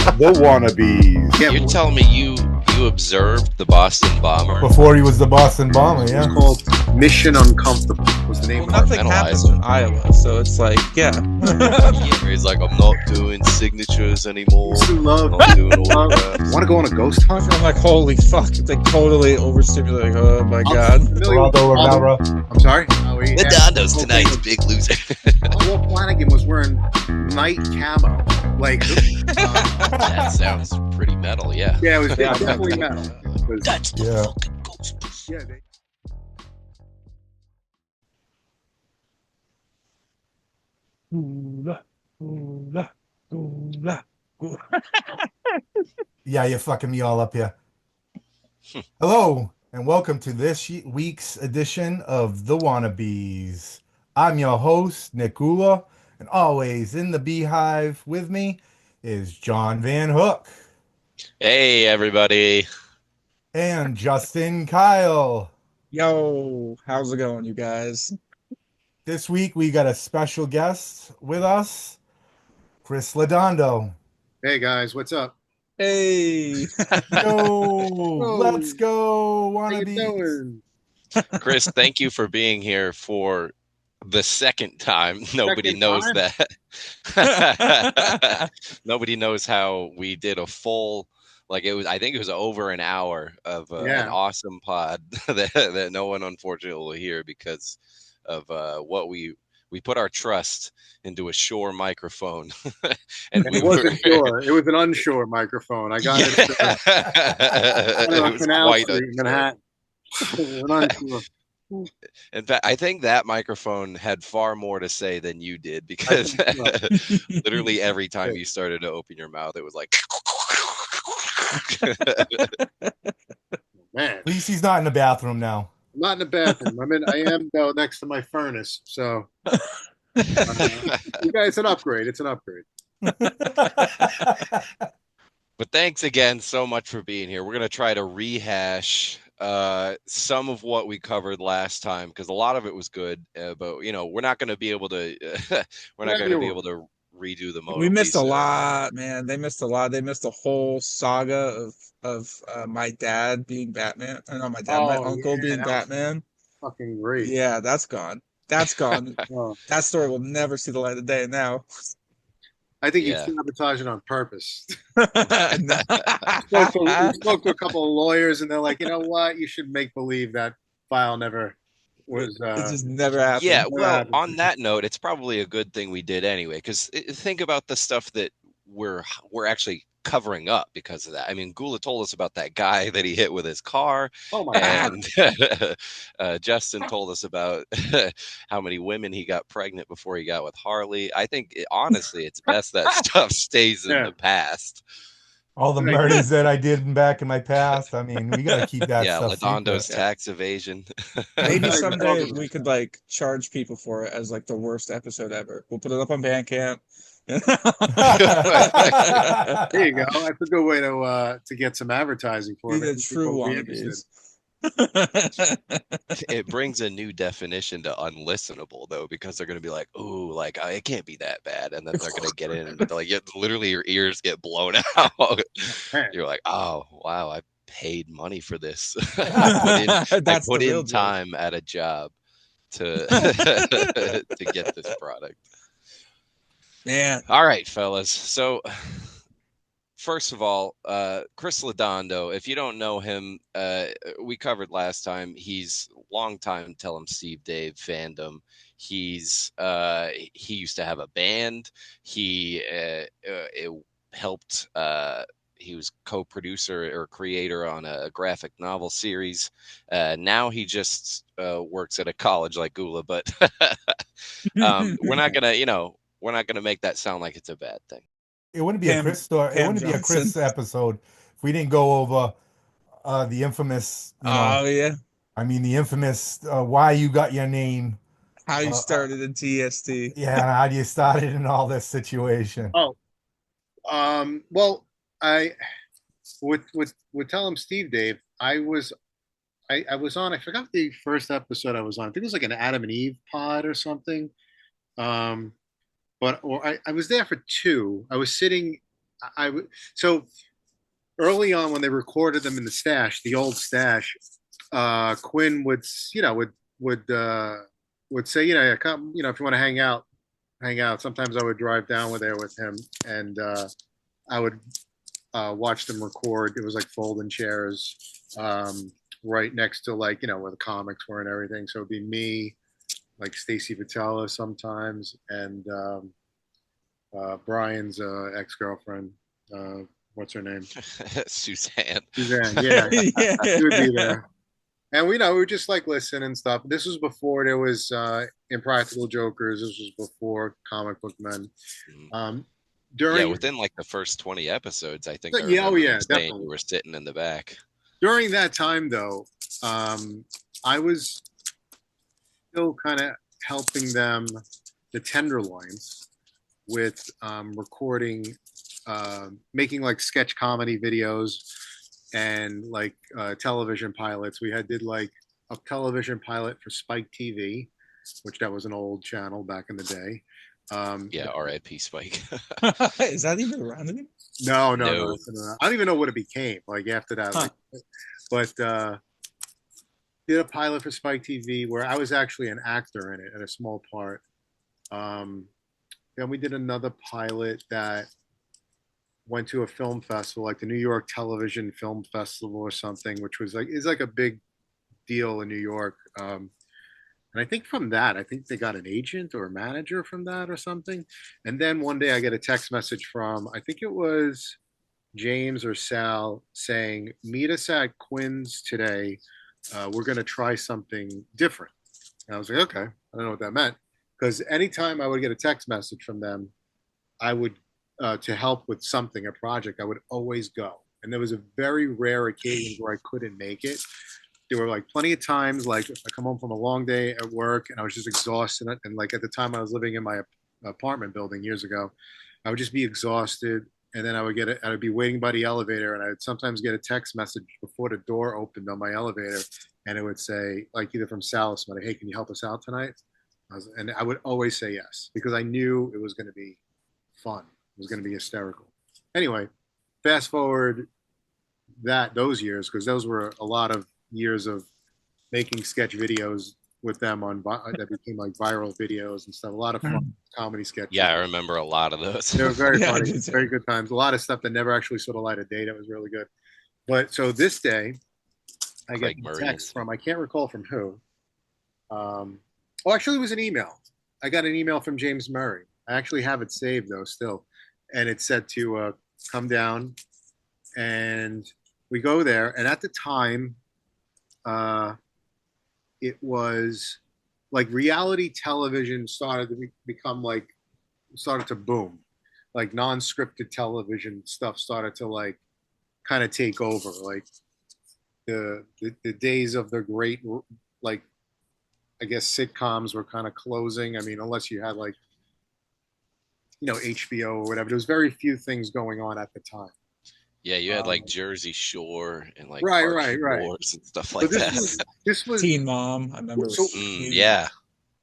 The Wannabeez. Yeah, You're telling me you observed the Boston bomber? Before he was the Boston bomber, yeah. It was called Mission Uncomfortable. Was the name Well, of it. nothing happens in Iowa, so it's like, yeah. Where he's like, I'm not doing signatures anymore. Used to love. Not doing all that. Want to go on a ghost hunt? I'm like, holy fuck. It's like totally overstimulating. Oh my god. I'm sorry. Laudondo's tonight's big loser. Will Flanagan was wearing night camo. Like, That sounds pretty metal, yeah. yeah, it was Yeah, definitely yeah. metal. It was- That's the Yeah. fucking Ghostbusters. yeah, they- Yeah, you're fucking me all up here. Hello, and welcome to this week's edition of The Wannabeez. I'm your host, Nick Gula, and always in the beehive with me is John Van Hook Hey, everybody. and Justin Kyle. Yo, how's it going, you guys? This week we got a special guest with us, Chris Laudando. Hey guys, what's up? Hey. Yo, let's go, How you Wannabeez. doing? Chris, thank you for being here for the second time. Nobody Second knows time? that. Nobody knows how we did a full, like it was, I think it was over an hour of an awesome pod that no one unfortunately will hear because of what we put our trust into a Shure microphone. And it wasn't sure. It was an unsure microphone. I got it. It was quite in Manhattan. An unsure. In fact, I think that microphone had far more to say than you did because literally every time you started to open your mouth, it was like. Man, At least he's not in the bathroom now. I'm not in the bathroom. I am though next to my furnace. So you guys, it's an upgrade. It's an upgrade. But thanks again so much for being here. We're going to try to rehash some of what we covered last time because a lot of it was good, but we're not going to be able to redo the Mona We missed a Lisa. lot, man. They missed a lot. They missed a whole saga of my dad being Batman. I know my uncle being Batman. Fucking great. Yeah, that's gone. That's gone. Oh, That story will never see the light of day now. I think Yeah. you sabotage it on purpose. No. We spoke to a couple of lawyers, and they're like, you know what? You should make believe that file never was. It just never happened. Yeah, well, happened. on that note, it's probably a good thing we did anyway, because think about the stuff that we're actually covering up because of that. I mean, Gula told us about that guy that he hit with his car, Oh my god! and Justin told us about how many women he got pregnant before he got with Harley. I think, honestly, it's best that stuff stays in Yeah. the past. All the murders that I did back in my past. I mean, we got to keep that Yeah, stuff Laudondo's secret. tax evasion. Maybe someday we could like charge people for it as like the worst episode ever. We'll put it up on Bandcamp. There you go. That's a good way to get some advertising for Be it. the true People will be interested. Wannabes. It brings a new definition to unlistenable though, because they're going to be like, "Oh, like it can't be that bad," and then they're going to get in and like, literally, your ears get blown out. You're like, "Oh, wow, I paid money for this. I That's put the real in joke. time at a job to to get this product." Man, All right, fellas. So, first of all, Chris Laudando, if you don't know him, we covered last time. He's longtime Tell Him Steve Dave fandom. He used to have a band. He helped. He was co-producer or creator on a graphic novel series. Now he just works at a college like Gula, but we're not gonna make that sound like it's a bad thing. It wouldn't be a Chris story. It wouldn't be a Chris episode if we didn't go over the infamous. yeah, I mean, the infamous why you got your name. how you started in TST. Yeah, how do you started in all this situation? Oh, well, I would tell him Steve Dave. I was on. I forgot the first episode I was on. I think it was like an Adam and Eve pod or something. I was there for two. I was sitting I would so early on when they recorded them in the stash, the old stash, Quinn would would would say, yeah, come, if you want to hang out, hang out. Sometimes I would drive down with there with him, and I would watch them record. It was like folding chairs, right next to like where the comics were and everything. So it'd be me, like Stacy Vitella sometimes, and Brian's ex girlfriend. What's her name? Suzanne. Suzanne. Yeah, Yeah. she would be there. And we would just like listen and stuff. This was before there was Impractical Jokers. This was before Comic Book Men. Um, Yeah, during within like the first 20 episodes, I think I yeah, oh remember yeah, you saying definitely. you were sitting in the back. During that time, though, I was still kind of helping them, the Tenderloins, with recording, making like sketch comedy videos and like television pilots. We did like a television pilot for Spike TV, which that was an old channel back in the day. Yeah, R.I.P. Spike. Is that even around anymore? No, No. I don't even know what it became. Like after that, Huh. but did a pilot for Spike TV where I was actually an actor in it, in a small part. Then we did another pilot that went to a film festival, like the New York Television Film Festival or something, which was like is like a big deal in New York. And I think from that, I think they got an agent or a manager from that or something. And then one day I get a text message from, I think it was James or Sal, saying, "Meet us at Quinn's today. We're going to try something different." And I was like, okay, I don't know what that meant. Because anytime I would get a text message from them, I would, to help with something, a project, I would always go. And there was a very rare occasion where I couldn't make it. There were like plenty of times, like if I come home from a long day at work and I was just exhausted. And like at the time I was living in my apartment building years ago, I would just be exhausted. And then I would be waiting by the elevator, and I'd sometimes get a text message before the door opened on my elevator, and it would say, like either from Sal or somebody, "Hey, can you help us out tonight?" And I would always say yes because I knew it was going to be fun. It was going to be hysterical. Anyway, fast forward those years, because those were a lot of years of making sketch videos with them that became like viral videos and stuff. A lot of fun comedy sketches. Yeah, I remember a lot of those. They were very Yeah, funny, very good times. A lot of stuff that never actually saw the light of day. That was really good. But so this day, I get a text from, I can't recall from who. Actually, it was an email. I got an email from James Murray. I actually have it saved though, still, and it said to come down, and we go there. And at the time, it was like reality television started to become like started to boom, like non-scripted television stuff started to like kind of take over, like the days of the great, like I guess sitcoms were kind of closing. I mean, unless you had like HBO or whatever, there was very few things going on at the time. Yeah, you had like Jersey Shore and like right Wars and stuff like that. This was Teen Mom. I remember. So, yeah.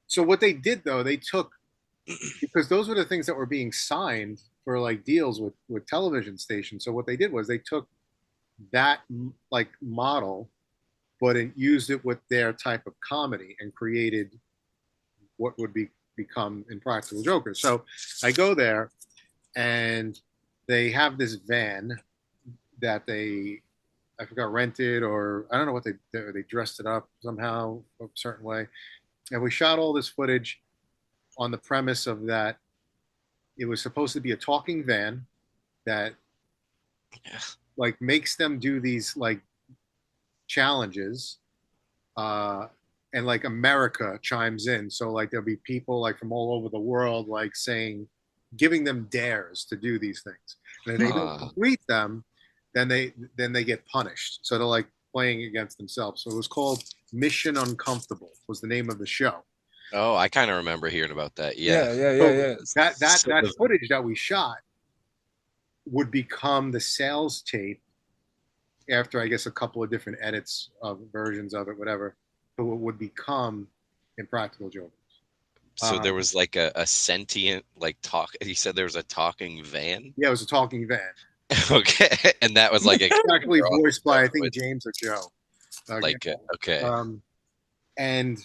So what they did though, they took, because those were the things that were being signed for like deals with television stations. So what they did was they took that like model, but it used it with their type of comedy and created what would become Impractical Jokers. So I go there, and they have this van that I forgot, rented, or I don't know what they dressed it up somehow a certain way, and we shot all this footage on the premise of that it was supposed to be a talking van that like makes them do these like challenges, and like America chimes in, so like there'll be people like from all over the world like saying, giving them dares to do these things, and if they don't complete them, then they get punished, so they're like playing against themselves. So it was called Mission Uncomfortable was the name of the show. Oh, I kind of remember hearing about that. Yeah. That footage that we shot would become the sales tape after, I guess, a couple of different edits of versions of it, whatever. But what would become Impractical Jokers. So there was like a sentient like talk. You said there was a talking van. Yeah, it was a talking van. Okay, and that was like a Actually voiced by I think James or Joe. like okay. And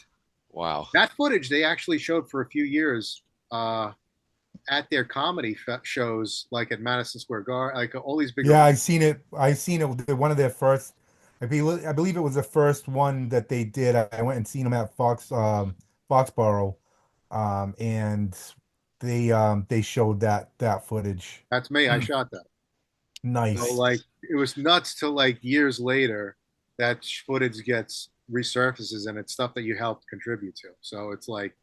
Wow. that footage they actually showed for a few years at their comedy shows, like at Madison Square Garden, like all these big. Yeah, I seen it. I seen it. One of their first. I believe it was the first one that they did. I went and seen them at Foxborough, and they showed that footage. That's me. I shot that. So Nice. like it was nuts till like years later that footage gets resurfaces and it's stuff that you helped contribute to. So it's like,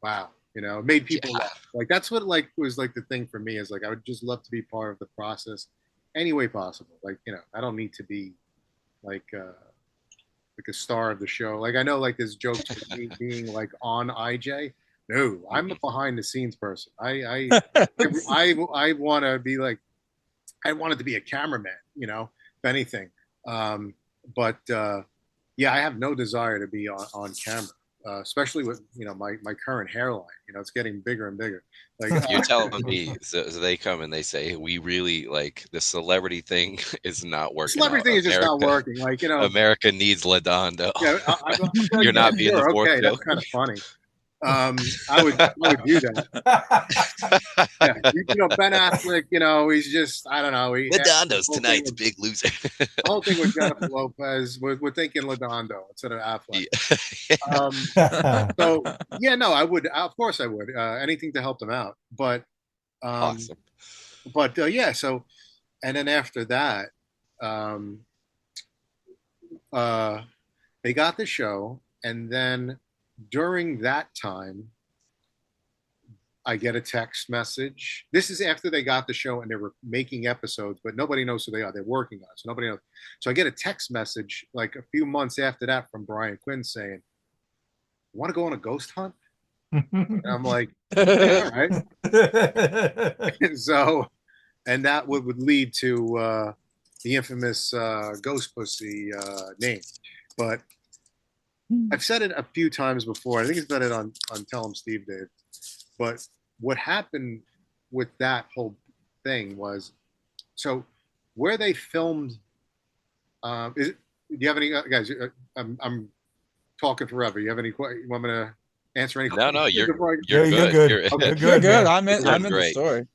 wow, it made people Yeah. laugh. Like that's what like was like the thing for me is like I would just love to be part of the process any way possible. Like, I don't need to be like a star of the show. Like I know like there's jokes with me being like on IJ. No, I'm a behind the scenes person. I want to be like I wanted to be a cameraman, if anything. But yeah, I have no desire to be on camera, especially with my current hairline. It's getting bigger and bigger. Like You're telling me, so they come and they say, we really like the celebrity thing is not working celebrity out. thing is just not working. Like America needs Laudando. yeah, like, You're not being the sure, fourth okay, joke. that's kind of funny. I would do that. Yeah, Ben Affleck. He's just I don't know. Ladondo's tonight's big loser. The whole thing with Jennifer Lopez, we're thinking Laudando instead of Affleck. So yeah, no, I would. Of course, I would. Anything to help them out. But Awesome. But yeah. So and then after that, um, uh, they got the show, and then during that time, I get a text message. This is after they got the show and they were making episodes, but nobody knows who they are. They're working on it, so nobody knows. So I get a text message like a few months after that from Brian Quinn saying, "Want to go on a ghost hunt?" And I'm like, "All right." And so, and that would lead to the infamous Ghost Pussy name. But I've said it a few times before. I think it's been it on Tell 'em Steve Dave. But what happened with that whole thing was, so where they filmed, do you have any guys? I'm talking forever. You have any? You want me to answer any questions? No, you're good. good. You're good. Okay. You're good. Man. I'm in the story.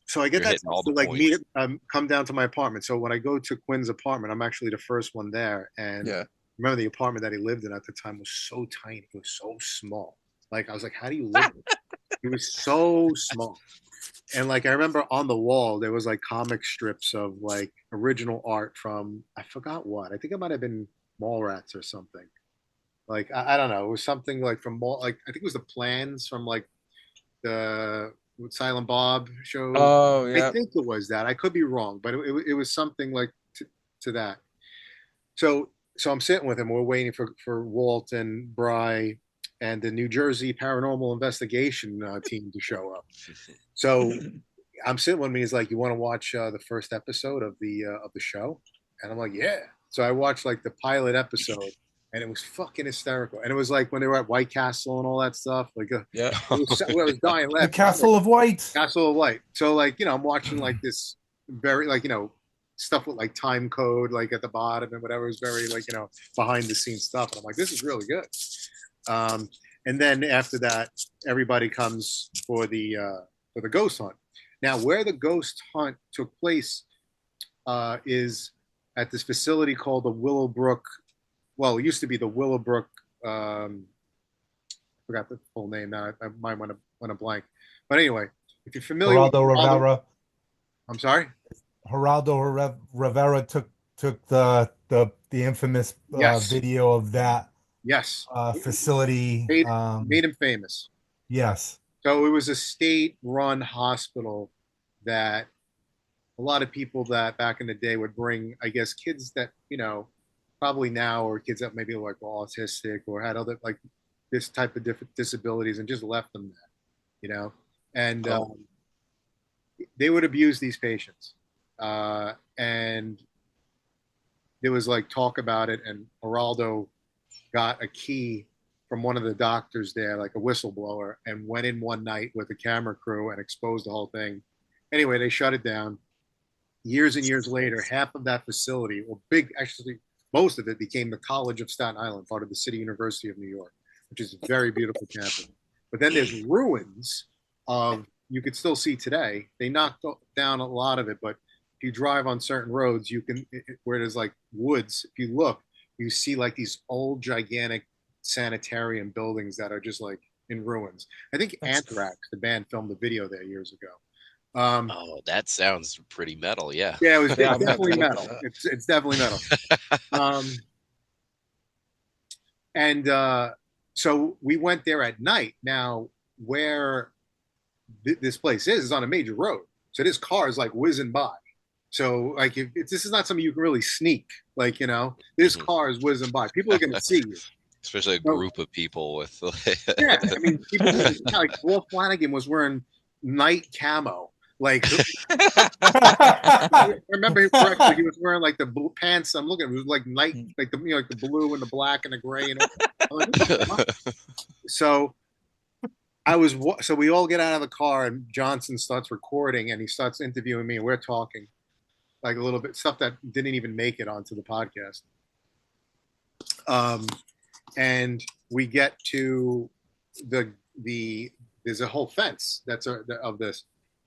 So I get You're that hitting all the to like points. meet, come down to my apartment. So when I go to Quinn's apartment, I'm actually the first one there. And Yeah. remember the apartment that he lived in at the time was so tiny. It was so small. Like I was like, how do you live? It was so small. And like I remember on the wall there was like comic strips of like original art from I forgot what. I think it might have been Mallrats or something. Like I don't know. It was something like from Mall. Like I think it was the plans from like the Silent Bob show. Oh I yeah. think it was that. I could be wrong, but it was something like to that. So I'm sitting with him. We're waiting for Walt and Bry and the New Jersey Paranormal Investigation team to show up. So I'm sitting with me. He's like, "You want to watch the first episode of the show?" And I'm like, "Yeah." So I watched like the pilot episode, and it was fucking hysterical. And it was like when they were at White Castle and all that stuff. Like, Yeah. I was dying The laughing. Castle of White. Castle of Light. So like I'm watching like this very like stuff with like time code like at the bottom and whatever is very like behind the scenes stuff. And I'm like, this is really good. And then after that, everybody comes for the ghost hunt. Now, where the ghost hunt took place is at this facility called the Willowbrook. Well, it used to be the Willowbrook. I forgot the full name now. I might want to blank. But anyway, if you're familiar Geraldo with Rivera. I'm sorry. Geraldo Rivera took the infamous Yes. video of that Yes. facility. Made him famous. Yes. So it was a state-run hospital that a lot of people that back in the day would bring, I guess, kids that probably now or kids that maybe like were autistic or had other like this type of different disabilities and just left them there, and they would abuse these patients, and there was like talk about it, and Geraldo got a key from one of the doctors there, like a whistleblower, and went in one night with a camera crew and exposed the whole thing. Anyway, they shut it down. Years and years later, half of that facility, or big, actually, most of it became the College of Staten Island, part of the City University of New York, which is a very beautiful campus. But then there's ruins of, you could still see today. They knocked down a lot of it, but if you drive on certain roads, you can, where there's like woods, if you look, you see like these old gigantic sanitarium buildings that are just like in ruins. I think Anthrax, the band, filmed a video there years ago. Oh, that sounds pretty metal. Yeah. Yeah, it's definitely metal. It's definitely metal. So we went there at night. Now, where this place is on a major road, so there's cars like whizzing by. So like, if this is not something you can really sneak. Like, you know, there's cars whizzing by. People are going to see you. Especially a group of people with. Yeah, I mean, people like Wolf Flanagan was wearing night camo. Like, I remember him correctly. He was wearing like the blue pants. I'm looking. It was like night, like the like the blue and the black and the gray. And like, so so we all get out of the car and Johnson starts recording and he starts interviewing me and we're talking like a little bit stuff that didn't even make it onto the podcast. And we get to there's a whole fence that's of this.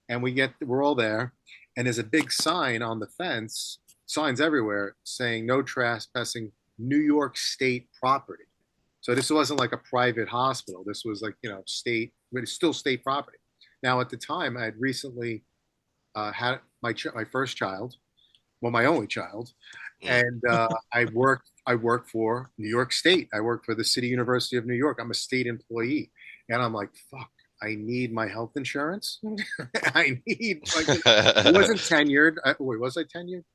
And we're all there, and there's a big sign on the fence, signs everywhere saying no trespassing, New York State property. So this wasn't like a private hospital. This was like, you know, state, but it's still state property. Now, at the time, I had recently had my first child, well, my only child, and I worked for New York State. I worked for the City University of New York. I'm a state employee, and I'm like, fuck. I need my health insurance. I wasn't tenured. Wait, was I tenured?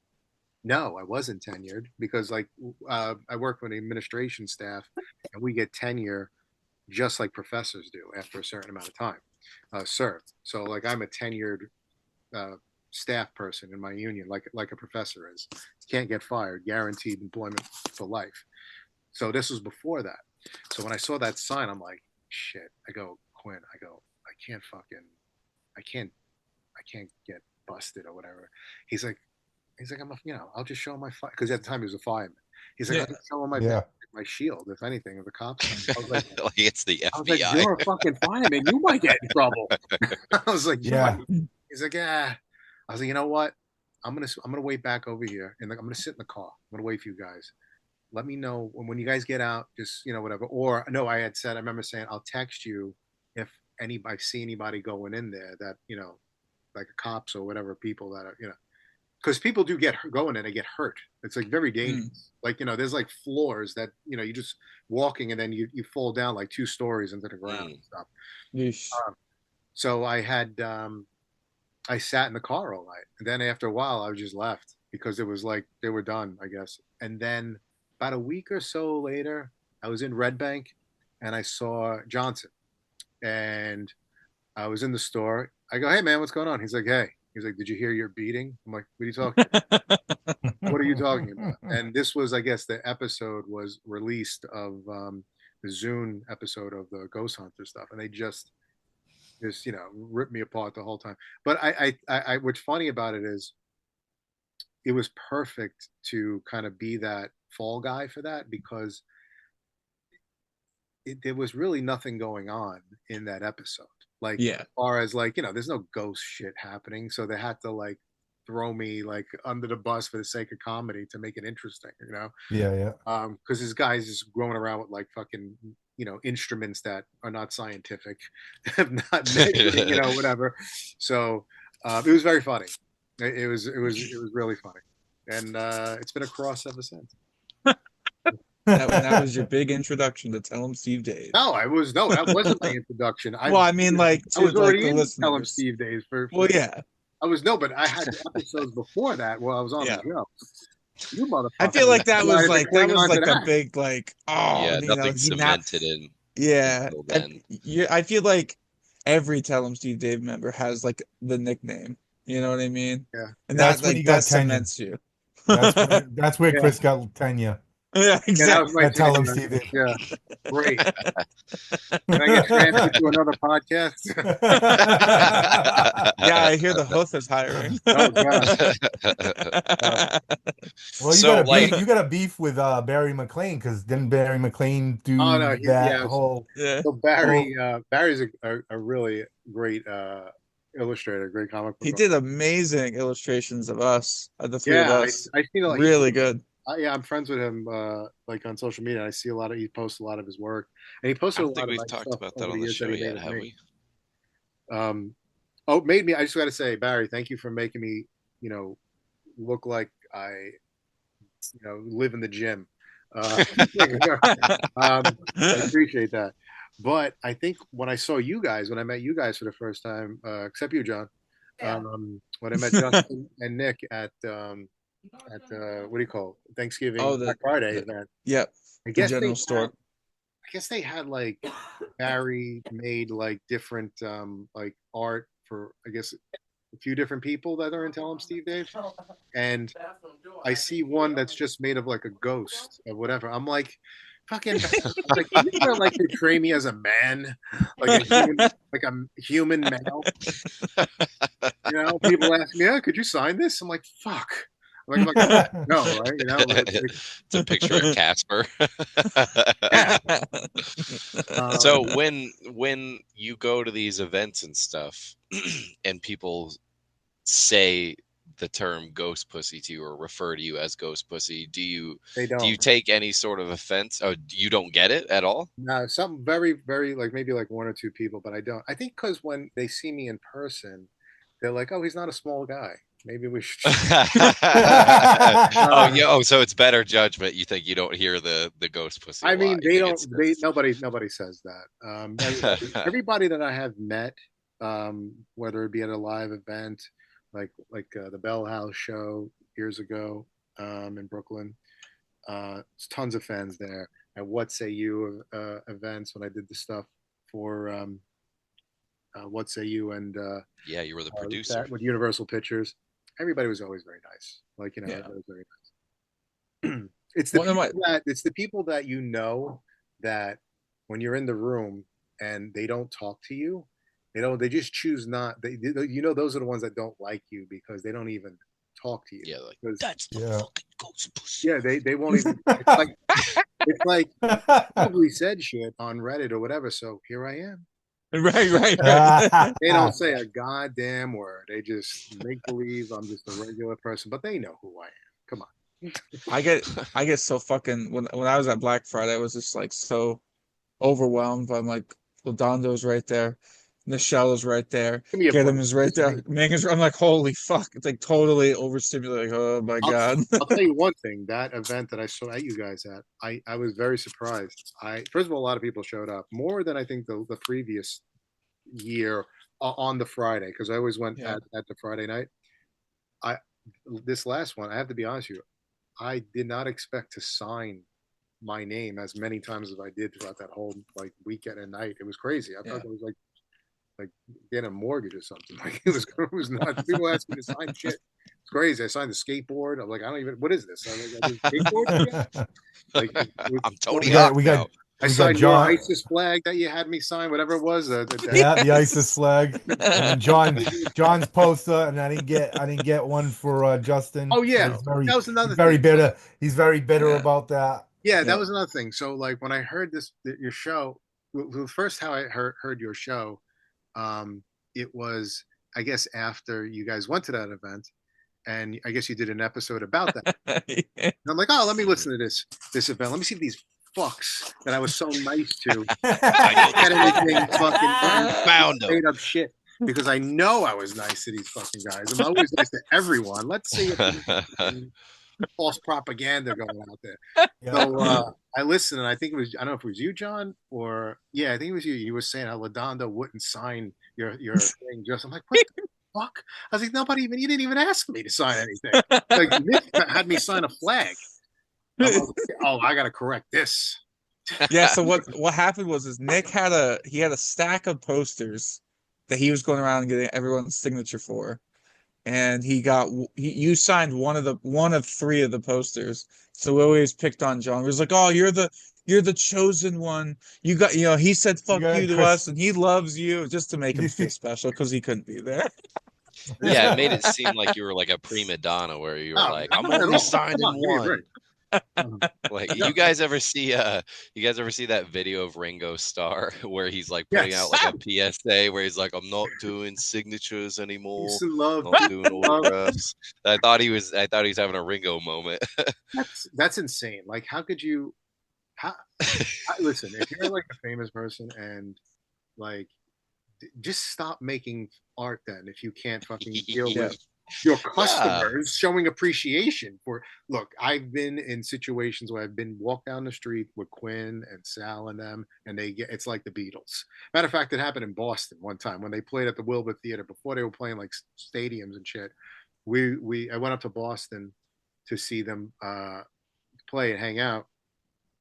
No, I wasn't tenured because like I work with the administration staff and we get tenure just like professors do after a certain amount of time served. So like I'm a tenured staff person in my union, like a professor is. Can't get fired, guaranteed employment for life. So this was before that. So when I saw that sign, I'm like, shit. I go, Quinn, I can't get busted or whatever. He's like, I'll just show him my fire, because at the time he was a fireman. He's like, I'll just show him my shield, if anything, if the cops. I was like, it's the FBI. I was like, you're a fucking fireman. You might get in trouble. I was like, yeah. He's like, yeah. I was like, you know what? I'm gonna wait back over here, and like, I'm gonna sit in the car. I'm gonna wait for you guys. Let me know when you guys get out. Just, you know, whatever. Or no, I remember saying I'll text you if I see anybody going in there that, you know, like cops or whatever, people that are, you know, because people do go in and they get hurt. It's like very dangerous. Like, you know, there's like floors that, you know, you just walking and then you fall down like 2 stories into the ground and stuff. So I sat in the car all night, and then after a while I just left because it was like they were done, I guess. And then about a week or so later, I was in Red Bank and I saw Johnson. And I was in the store. I go, hey, man, what's going on? He's like, hey. He's like, did you hear your beating? I'm like, what are you talking about? What are you talking about? And this was, I guess, the episode was released of the Zune episode of the Ghost Hunter stuff. And they just, you know, ripped me apart the whole time. But I what's funny about it is it was perfect to kind of be that fall guy for that, because there was really nothing going on in that episode. Like, as far as like, you know, there's no ghost shit happening. So they had to like throw me like under the bus for the sake of comedy to make it interesting, you know? Yeah. Because this guy's just growing around with like fucking, you know, instruments that are not scientific, not measuring, you know, whatever. So it was very funny. It was really funny. And it's been a cross ever since. That was your big introduction to Tell 'em Steve Dave. No, that wasn't my introduction. I mean, like, I was already like in listeners. Tell 'em Steve Dave Well, yeah. but I had episodes before that where I was on the show. You motherfucker. I feel like that was like that. A big like, oh yeah, you nothing know, cemented in. Yeah, I feel like every Tell 'em Steve Dave member has like the nickname. You know what I mean? Yeah, and that's like that cements you. That's where Chris got tenure. Yeah, Yeah, that was exactly. my Tell him, jam. Steve. Yeah, great. Can I get transferred to another podcast? Yeah, I hear the Hoof is hiring. Oh God. Well, So like you got a beef with Barry McLean because didn't Barry McLean Oh do no, that yeah. whole Yeah. So whole Barry's a really great illustrator, great comic book He artist. did amazing illustrations of us, of the three of Yeah, us. I seen a lot. Really good. Yeah, I'm friends with him like on social media. I see a lot of he posts a lot of his work, and he I posted a don't think lot of we've nice talked stuff about that over on the the years that show he made yet, with have me. we? Oh, made me. I just got to say, Barry, thank you for making me, look like I, live in the gym. Uh, I appreciate that. But I think when I saw you guys, when I met you guys for the first time, except you, John, when I met Justin and Nick at what do you call it? Thanksgiving Oh, Black Friday event, yep, I the guess they general had, store. I guess they had like Barry made like different like art for I guess a few different people that are in Tell 'em Steve Dave, and I see one that's just made of like a ghost or whatever. I'm like, fucking, I'm like, can you ever like portray me as a man, like a human male? People ask me, "Yeah, could you sign this?" I'm like, fuck. I'm like, no, right? It's a picture of Casper. Yeah. So when you go to these events and stuff, and people say the term ghost pussy to you or refer to you as ghost pussy, They do you don't. take any sort of offense? Oh, you don't get it at all? No, some very, very like maybe like one or two people, but I don't. I think because when they see me in person, they're like, "Oh, he's not a small guy. Maybe we should." Oh Uh, yeah. Oh, so it's better judgment. You think you don't hear the ghost pussy a I mean, lot. You they think don't. it's Nobody says that. Everybody that I have met, whether it be at a live event, like the Bell House show years ago, in Brooklyn, there's tons of fans there. At What Say You events when I did the stuff for What Say You and yeah, you were the that producer. with Universal Pictures, everybody was always very nice. Like Yeah. everybody was very nice. It's the One of people my that that when you're in the room and they don't talk to you, they just choose not. Those are the ones that don't like you because they don't even talk to you. Yeah, like Because that's the Yeah. fucking ghost pussy. yeah, they won't even. It's like probably said shit on Reddit or whatever. So here I am. right. They don't say a goddamn word. They just make believe I'm just a regular person, but they know who I am. Come on. I get so fucking when I was at Black Friday, I was just like so overwhelmed. I'm like, Laudondo's right there, Michelle's right there, Give me a Get him break. is right there, Megan's. I'm like, holy fuck! It's like totally overstimulating. Oh my I'll, god. I'll tell you one thing. That event that I saw at you guys at, I was very surprised. First of all, a lot of people showed up more than I think the previous year on the Friday because I always went Yeah. at the Friday night. I This last one, I have to be honest with you, I did not expect to sign my name as many times as I did throughout that whole like weekend and night. It was crazy. I Yeah. thought it was like getting a mortgage or something. Like it was nuts. People ask me to sign shit. It's crazy. I signed the skateboard. I'm like, I don't even. What is this? I'm like, I did skateboard again? Like I'm Tony we Hawk got we now. got I we got signed your John. ISIS flag that you had me sign, whatever it was. Yeah, the ISIS flag, and then John's poster, and I didn't get one for Justin. Oh So yeah, that was he's another very thing. bitter. He's very bitter Yeah. about that. Yeah, that Yeah. was another thing. So like when I heard your show, the first how I heard your show, it was I guess after you guys went to that event, and I guess you did an episode about that. And I'm like, oh, let me listen to this event. Let me see if these fucks that I was so nice to had anything fucking Found them. made up shit. Because I know I was nice to these fucking guys. I'm always nice to everyone. Let's see if there's false propaganda going out there. Yeah. So I listened, and I think it was I don't know if it was you, John, or yeah, I think it was you. You were saying how Laudando wouldn't sign your thing. Just I'm like, what the fuck? I was like, you didn't even ask me to sign anything. Like Nick had me sign a flag. I'm like, oh, I got to correct this. Yeah, so what happened was Nick had a stack of posters that he was going around and getting everyone's signature for. and you signed one of three of the posters. So we always picked on John. It was like, oh, you're the chosen one. You got, he said You fuck got you to Chris. us, and he loves you just to make him feel special because he couldn't be there. Yeah, it made it seem like you were like a prima donna, where you were Oh, like, not "I'm at only all. Come signing on, give me a break. one." Like, Yeah. you guys ever see that video of Ringo Starr where he's like putting Yes. out like a PSA where he's like, "I'm not doing signatures I used anymore, to love. not doing love autographs." I thought he was having a Ringo moment. that's insane. Like, how could you? How? Listen, if you're like a famous person and like, just stop making art then. If you can't fucking deal Yeah. with your Yeah. customers showing appreciation for. Look, I've been in situations where I've been walked down the street with Quinn and Sal and them, and it's like the Beatles. Matter of fact, it happened in Boston one time when they played at the Wilbur Theater before they were playing like stadiums and shit. I went up to Boston to see them play and hang out,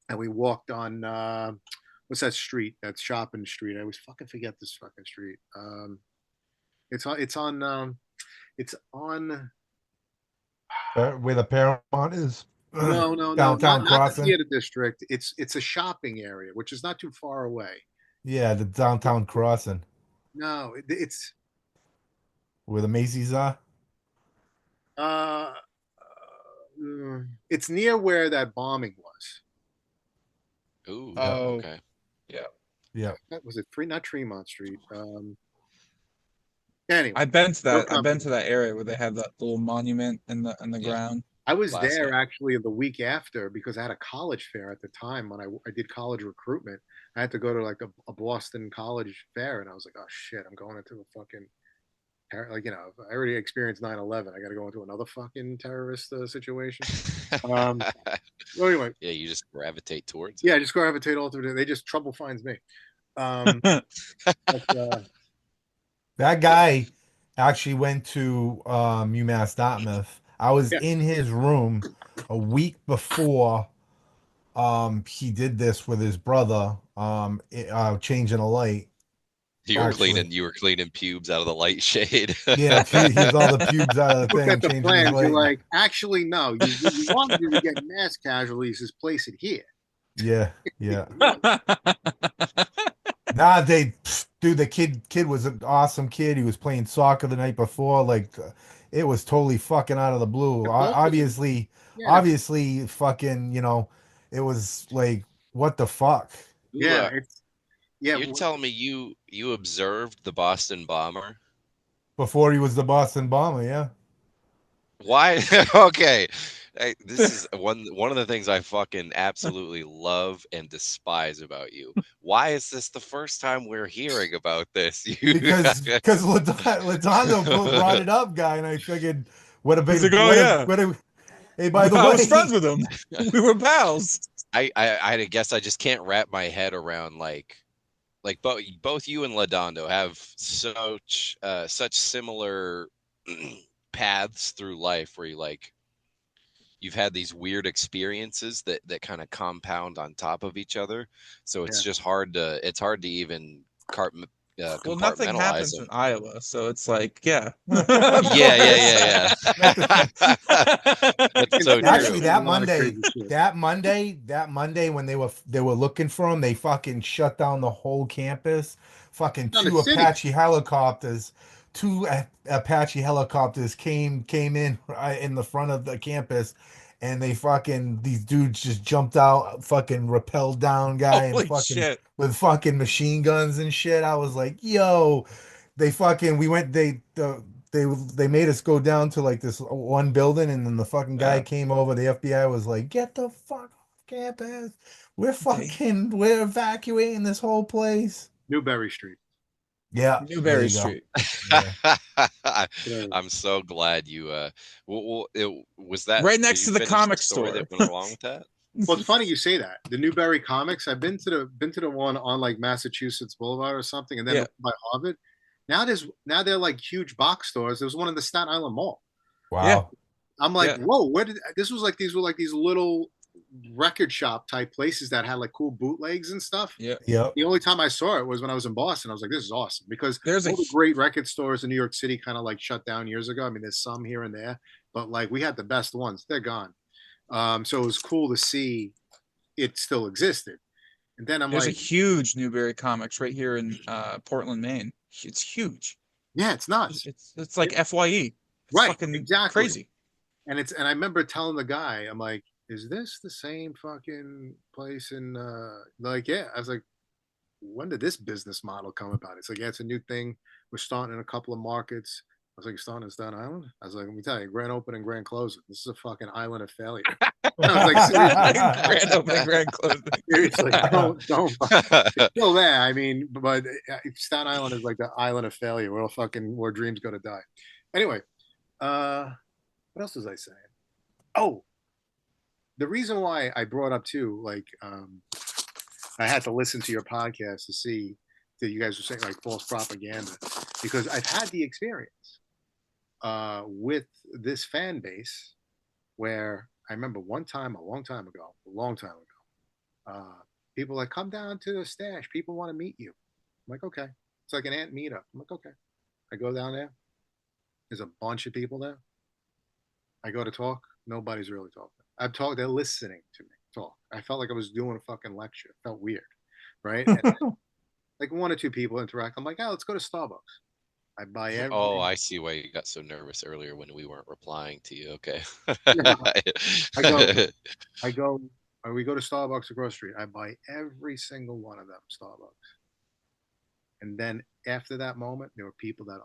and we walked on what's that street? That's shopping street. I always fucking forget this fucking street. It's on. Where the Paramount is. No, Downtown not the Crossing. theater district. It's a shopping area, which is not too far away. Yeah, the Downtown Crossing No, it's where the Macy's are. uh, it's near where that bombing was. Ooh, Yeah. Oh, okay. yeah. Yeah. That was it. Not Tremont Street. Anyway, I've been to no that. I've been company. to that area where they have that little monument in the Yeah. ground. I was Classic. there actually the week after because I had a college fair at the time when I did college recruitment. I had to go to like a Boston college fair, and I was like, oh shit, I'm going into a fucking like I already experienced 9/11. I got to go into another fucking terrorist situation. Well, anyway, Yeah, you just gravitate towards yeah, it. I just gravitate all through. They just trouble finds me. Um, but, That guy actually went to UMass Dartmouth. I was yeah, in his room a week before he did this with his brother changing a light You were actually. cleaning pubes out of the light shade. Yeah, he's all the pubes out of the looked thing, at the changing his plans. You're light. like, actually, no. You wanted to get mass casualties. Just place it here. Yeah, yeah. Nah, dude, the kid was an awesome kid. He was playing soccer the night before. Like, it was totally fucking out of the blue. Obviously, Yeah, fucking, it was like, what the fuck? Ooh, yeah. It's yeah. you're telling me you observed the Boston bomber? Before he was the Boston Bomber, yeah. Why? Okay. This is one of the things I fucking absolutely love and despise about you. Why is this the first time we're hearing about this? Because Laudando brought it up, guy, and I figured, He's like, oh yeah, hey, by the I was way, friends with him. We were pals. I guess I just can't wrap my head around like both you and Laudando have such similar paths through life where you've had these weird experiences that kind of compound on top of each other, so it's just hard to even Well, nothing compartmentalize happens them. in Iowa, so it's like, yeah. Yeah. That's so actually, true. a lot of crazy shit. that Monday when they were looking for him, they fucking shut down the whole campus. Fucking No, the two city. Apache helicopters came in the front of the campus, and these dudes just jumped out, fucking rappelled down, guy, and Holy fucking shit. with fucking machine guns and shit. I was like, yo, they fucking we went they made us go down to like this one building, and then the fucking guy Yeah. came over. The FBI was like, "Get the fuck off campus. We're evacuating this whole place." Newberry Street. Yeah, there Newberry you go. Street. Yeah. I'm so glad you was that Right did next you to the finish comic story store. that went along with that? Well, it's funny you say that. The Newberry Comics. I've been to the one on like Massachusetts Boulevard or something, and then Yeah. by Harvard. Now they're like huge box stores. There was one in the Staten Island Mall. Wow. Yeah. I'm like, Yeah. whoa, where did this was like these were like these little record shop type places that had like cool bootlegs and stuff. Yeah. Yep. The only time I saw it was when I was in Boston. I was like, this is awesome because There's a all the great record stores in New York City kind of like shut down years ago. I mean, there's some here and there, but like we had the best ones. They're gone. So it was cool to see it still existed. And then I'm there's a like, huge Newberry Comics right here in Portland, Maine. It's huge. yeah, it's nuts. It's like FYE. It's Right, fucking exactly. crazy. And I remember telling the guy, I'm like, is this the same fucking place in like, yeah. I was like, when did this business model come about? It's like, yeah, it's a new thing. We're starting in a couple of markets. I was like, starting in Staten Island? I was like, let me tell you, grand opening, grand closing. This is a fucking island of failure. I was like, seriously, Grand opening, grand closing. seriously, don't. It's still there. I mean, but Staten Island is like the island of failure where dreams go to die. Anyway, what else was I saying? Oh, the reason why I brought up too, like, I had to listen to your podcast to see that you guys were saying like false propaganda because I've had the experience with this fan base where I remember one time, a long time ago, people like come down to the stash. People want to meet you. I'm like, okay. It's like an ant meetup. I'm like, okay. I go down there. There's a bunch of people there. I go to talk. Nobody's really talking. I've talked. They're listening to me talk. I felt like I was doing a fucking lecture. It felt weird, right? And like one or two people interact. I'm like, oh, let's go to Starbucks. I buy every. Oh, I see why you got so nervous earlier when we weren't replying to you. Okay. Yeah. I go. We go to Starbucks across the street. I buy every single one of them Starbucks. And then after that moment, there were people that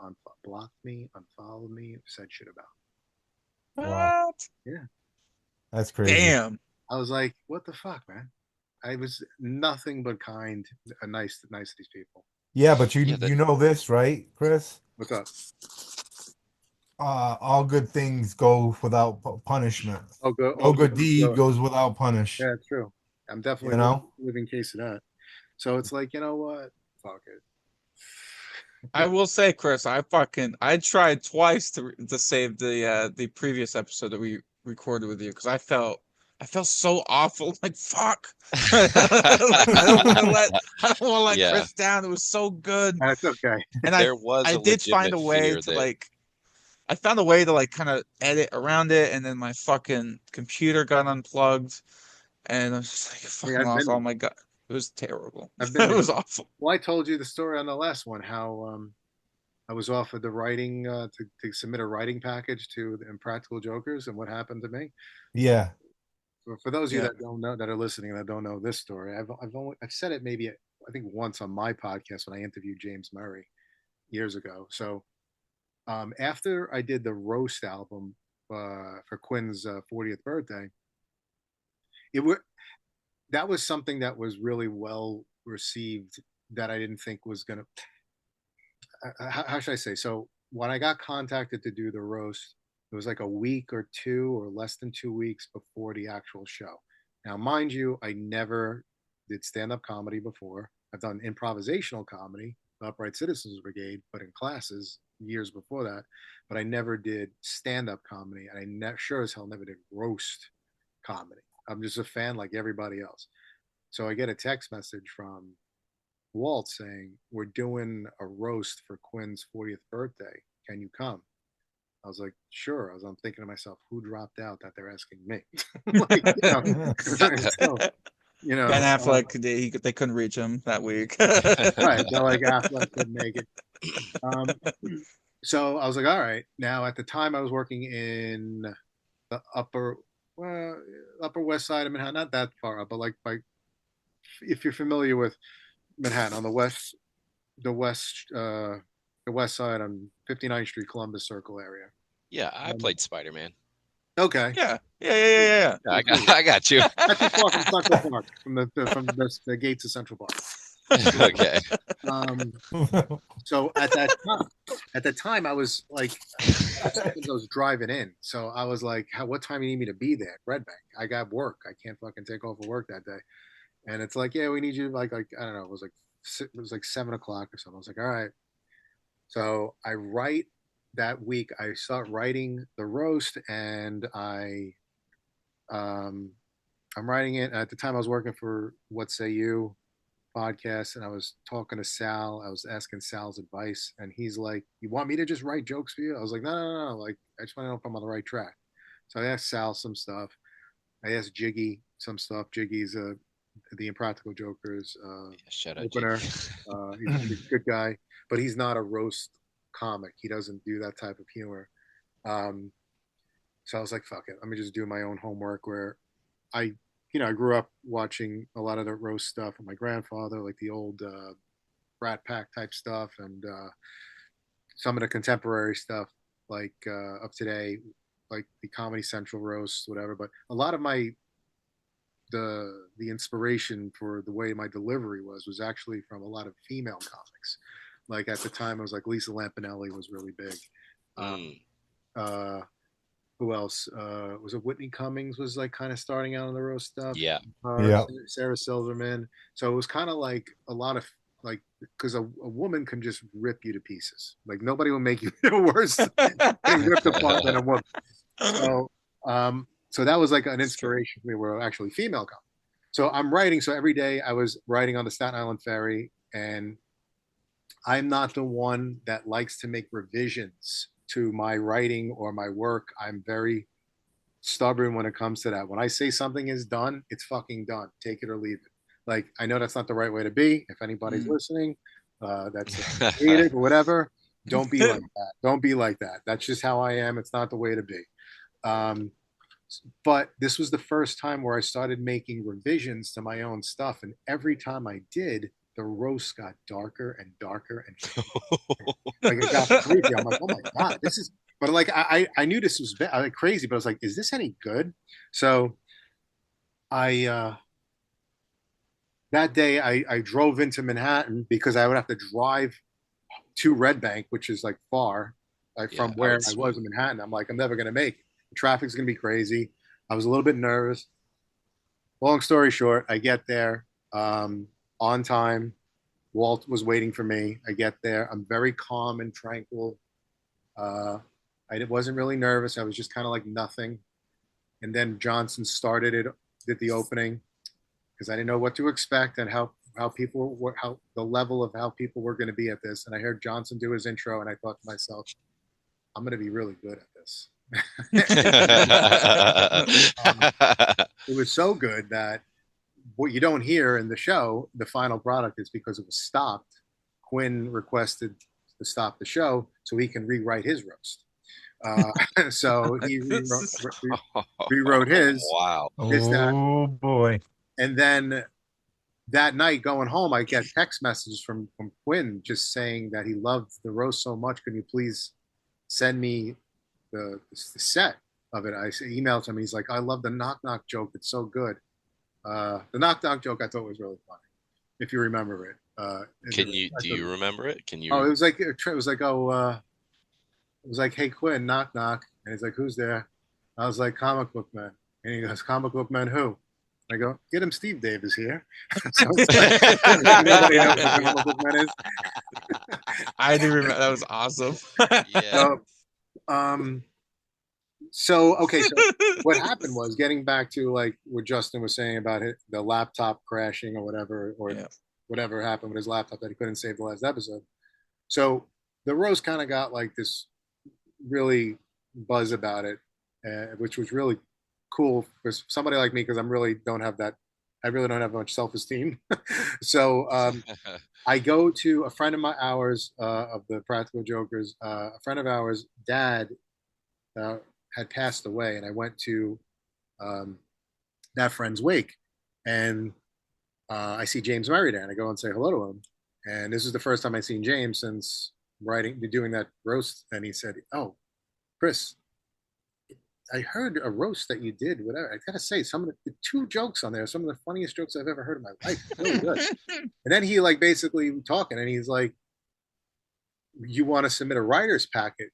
blocked me, unfollowed me, said shit about me. Wow. What? Yeah. That's crazy. Damn. I was like, what the fuck, man? I was nothing but kind, nice to these people. Yeah, but Yeah, you know this, right, Chris? What's up? All good things go without punishment. Oh, good. No good deed goes without punish. Yeah, it's true. I'm definitely You know? living case of that. So it's like, you know what? Fuck it. I will say, Chris, I tried twice to save the previous episode that we recorded with you because I felt so awful. Like fuck, I don't want to let Yeah. Chris down. It was so good, That's okay. and there was I a did find a legitimate way fear to that like. I found a way to like kind of edit around it, and then my fucking computer got unplugged, and I was just like, Yeah, fucking lost. Oh my god, it was terrible. I've been It was awful. Well, I told you the story on the last one how I was offered the writing to submit a writing package to the Impractical Jokers, and what happened to me. Yeah. For those of you Yeah. that don't know, that are listening, that don't know this story, I've said it maybe I think once on my podcast when I interviewed James Murray years ago. So after I did the roast album for Quinn's 40th birthday, it were that was something that was really well received that I didn't think was gonna. How should I say? So when I got contacted to do the roast, it was like a week or two or less than 2 weeks before the actual show. Now, mind you, I never did stand-up comedy before. I've done improvisational comedy, the Upright Citizens Brigade, but in classes years before that. But I never did stand-up comedy, and sure as hell never did roast comedy. I'm just a fan like everybody else. So I get a text message from Walt saying, we're doing a roast for Quinn's 40th birthday. Can you come? I was like, sure. I'm thinking to myself, who dropped out that they're asking me? Like, so, Ben Affleck, they couldn't reach him that week. Right. They're like, Affleck couldn't make it. So I was like, all right. Now, at the time, I was working in the upper west side of Manhattan, not that far up, but like if you're familiar with Manhattan on the west side on 59th Street, Columbus Circle area. Yeah, I played Spider-Man. Okay. Yeah. I got you. Not too far from Central Park, from the gates of Central Park. Okay. So at that time, I was like, I was driving in. So I was like, what time do you need me to be there at Red Bank? I got work. I can't fucking take off of work that day. And it's like, yeah, we need you. Like I don't know. It was like 7 o'clock or something. I was like, all right. So I write that week. I start writing the roast, and I I'm writing it. At the time, I was working for What Say You podcast, and I was talking to Sal. I was asking Sal's advice, and he's like, "You want me to just write jokes for you?" I was like, "No, no, no, no. Like, I just want to know if I'm on the right track." So I asked Sal some stuff. I asked Jiggy some stuff. Jiggy's the Impractical Jokers Yeah, shout out opener. Jiggy. He's a good guy, but he's not a roast comic. He doesn't do that type of humor. Um, so I was like, "Fuck it, let me just do my own homework." Where I, I grew up watching a lot of the roast stuff with my grandfather, like the old Rat Pack type stuff, and some of the contemporary stuff, like up today, like the Comedy Central roast, whatever. But a lot of the inspiration for the way my delivery was actually from a lot of female comics. Like at the time, it was like Lisa Lampanelli was really big. Mm. Uh, who else? Was it Whitney Cummings was like kind of starting out on the roast stuff? Yeah. Yeah. Sarah Silverman. So it was kind of like a lot of like because a woman can just rip you to pieces. Like nobody will make you feel worse getting ripped apart than a woman. So so that was like an That's true. inspiration for me. Were actually female comics. So I'm writing. So every day I was writing on the Staten Island Ferry, and I'm not the one that likes to make revisions to my writing or my work. I'm very stubborn when it comes to that. When I say something is done, it's fucking done. Take it or leave it. Like I know that's not the right way to be. If anybody's listening, that's creative or whatever. Don't be like that. Don't be like that. That's just how I am. It's not the way to be. Um, but this was the first time where I started making revisions to my own stuff, and every time I did, the roast got darker and darker and like it got crazy. I'm like, oh my god, this is. But like I knew this was like crazy, but I was like, is this any good? So I that day I drove into Manhattan because I would have to drive to Red Bank, which is like far, like Yeah, from I where would I was swim. in Manhattan. I'm like, I'm never gonna make it. The traffic's gonna be crazy. I was a little bit nervous. Long story short, I get there on time. Walt was waiting for me. I get there. I'm very calm and tranquil. Uh, I wasn't really nervous. I was just kind of like nothing. And then Johnson started it, did the opening because I didn't know what to expect and how people were, how the level of how people were going to be at this. And I heard Johnson do his intro, and I thought to myself, I'm going to be really good at this. um, it was so good that what you don't hear in the show, the final product, is because it was stopped. Quinn requested to stop the show so he can rewrite his roast. So he rewrote Wow. his that, Oh boy. and then that night going home, I get text messages from Quinn just saying that he loved the roast so much. Can you please send me the set of it? I emailed him. He's like, I love the knock knock joke. It's so good. The knock knock joke I thought was really funny, if you remember it. Do you remember it? Can Oh, you? it was like, hey Quinn, knock knock, and he's like, who's there? I was like, comic book man, and he goes, comic book man who? I go, get him. Steve Dave is here. So it's like nobody knows what comic book man is. I do remember that was awesome. Yeah. So, um, so okay, so what happened was getting back to like what Justin was saying about the laptop crashing or whatever, or Yeah. whatever happened with his laptop that he couldn't save the last episode. So the roast kind of got like this really buzz about it, which was really cool for somebody like me because I'm really don't have that. I really don't have much self-esteem. So I go to a friend of ours of the Practical Jokers. A friend of ours, dad uh, had passed away, and I went to um, that friend's wake, and I see James Murray there, and I go and say hello to him. And this is the first time I've seen James since doing that roast. And he said, "Oh, Chris, I heard a roast that you did. Whatever. I gotta say, some of the two jokes on there, some of the funniest jokes I've ever heard in my life. Really good." And then he like basically talking, and he's like, "You want to submit a writer's packet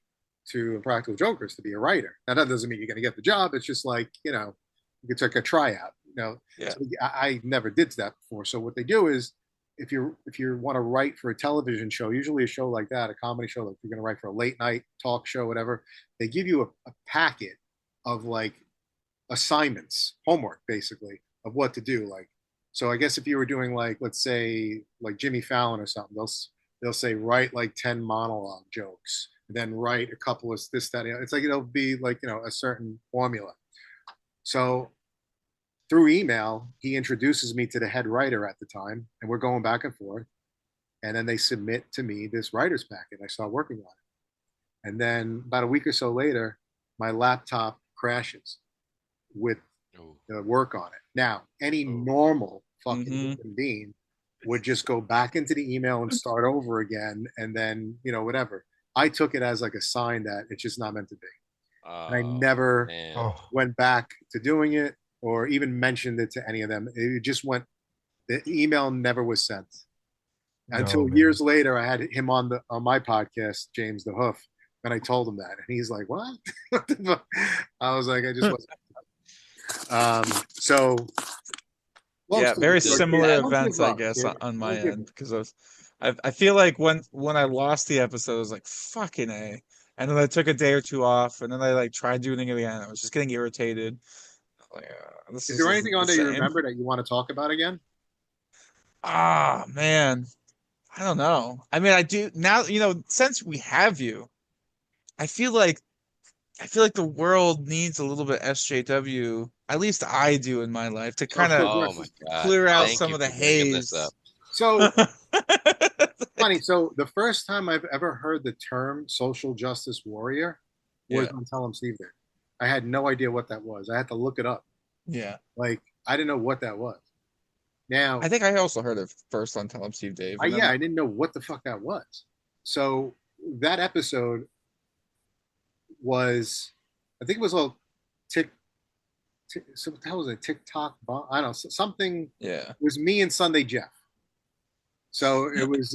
to Impractical Jokers to be a writer? Now that doesn't mean you're gonna get the job. It's just like you could take a tryout. Yeah. So I never did that before. So what they do is, if you want to write for a television show, usually a show like that, a comedy show, like you're going to write for a late night talk show, whatever, they give you a packet of like assignments, homework, basically, of what to do. Like, so I guess if you were doing like, let's say like Jimmy Fallon or something, they'll say write like 10 monologue jokes, then write a couple of this, that, it's like it'll be like, a certain formula. So through email, he introduces me to the head writer at the time, and we're going back and forth. And then they submit to me this writer's packet. I start working on it. And then about a week or so later, my laptop crashes with the work on it. Now, any normal fucking human being would just go back into the email and start over again, and then, whatever. I took it as like a sign that it's just not meant to be. And I never went back to doing it or even mentioned it to any of them. It just went, the email never was sent. Until years later, I had him on my podcast, James the Hoof, and I told him that, and he's like, "What?" I was like, "I just wasn't." So, yeah, very similar events, I guess, on my end, because I feel like when I lost the episode, I was like, "Fucking A," and then I took a day or two off, and then I like tried doing it again. I was just getting irritated. Like, is there anything on there you remember that you want to talk about again? Ah, man. I don't know. I mean, I do now, since we have you, I feel like the world needs a little bit SJW. At least I do in my life to kind of clear out some of the haze. So funny. So the first time I've ever heard the term social justice warrior was on Tell 'em Steve Dave. I had no idea what that was. I had to look it up. Yeah. Like, I didn't know what that was. Now, I think I also heard it first on Tell 'em Steve Dave. I didn't know what the fuck that was. So that episode was, I think it was all so that was a TikTok bomb. I don't know, something. Yeah. It was me and Sunday Jeff. So it was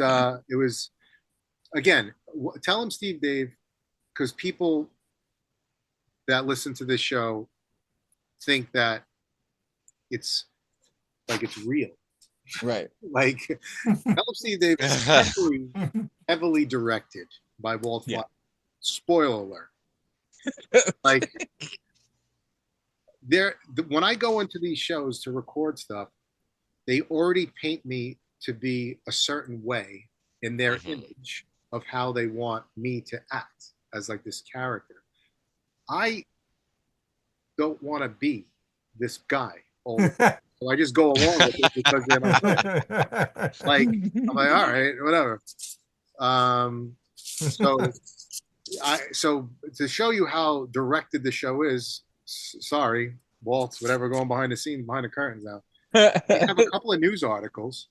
again, Tell 'em Steve Dave, because people that listen to this show think that it's like it's real. Right. Like, Tell 'em Steve Dave is heavily directed by Walt Flanagan. Spoiler alert. Like, when I go into these shows to record stuff, they already paint me to be a certain way in their image of how they want me to act as like this character. I don't want to be this guy all the time. So I just go along with it because they're my friends. Like, I'm like, all right, whatever. So to show you how directed the show is, sorry, Walt's whatever going behind the scenes, behind the curtains now. They have a couple of news articles,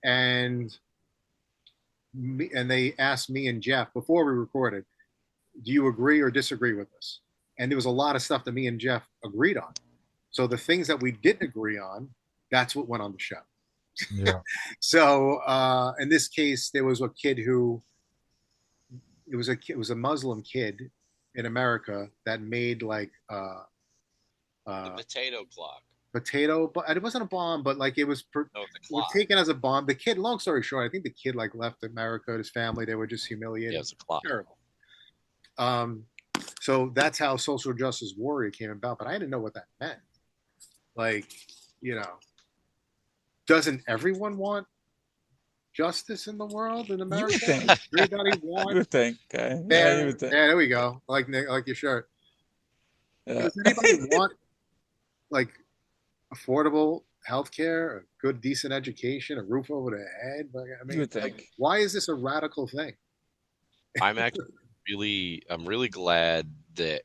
and they asked me and Jeff before we recorded, do you agree or disagree with this? And there was a lot of stuff that me and Jeff agreed on. So the things that we didn't agree on, that's what went on the show. Yeah. So in this case, there was a kid who it was a Muslim kid in America that made like the potato clock. Potato, but it wasn't a bomb, but like it was taken as a bomb. The kid, long story short, I think the kid like left America, his family, they were just humiliated. Yeah, it was a clock. Terrible. So that's how social justice warrior came about, but I didn't know what that meant. Like, doesn't everyone want justice in the world in America? You would think. Everybody wants. You would think. Okay. Yeah, you would think. Yeah, there we go. Like your shirt. Does anybody want like affordable healthcare, a good, decent education, a roof over their head? Like, I mean, you would think. Why is this a radical thing? I'm really glad that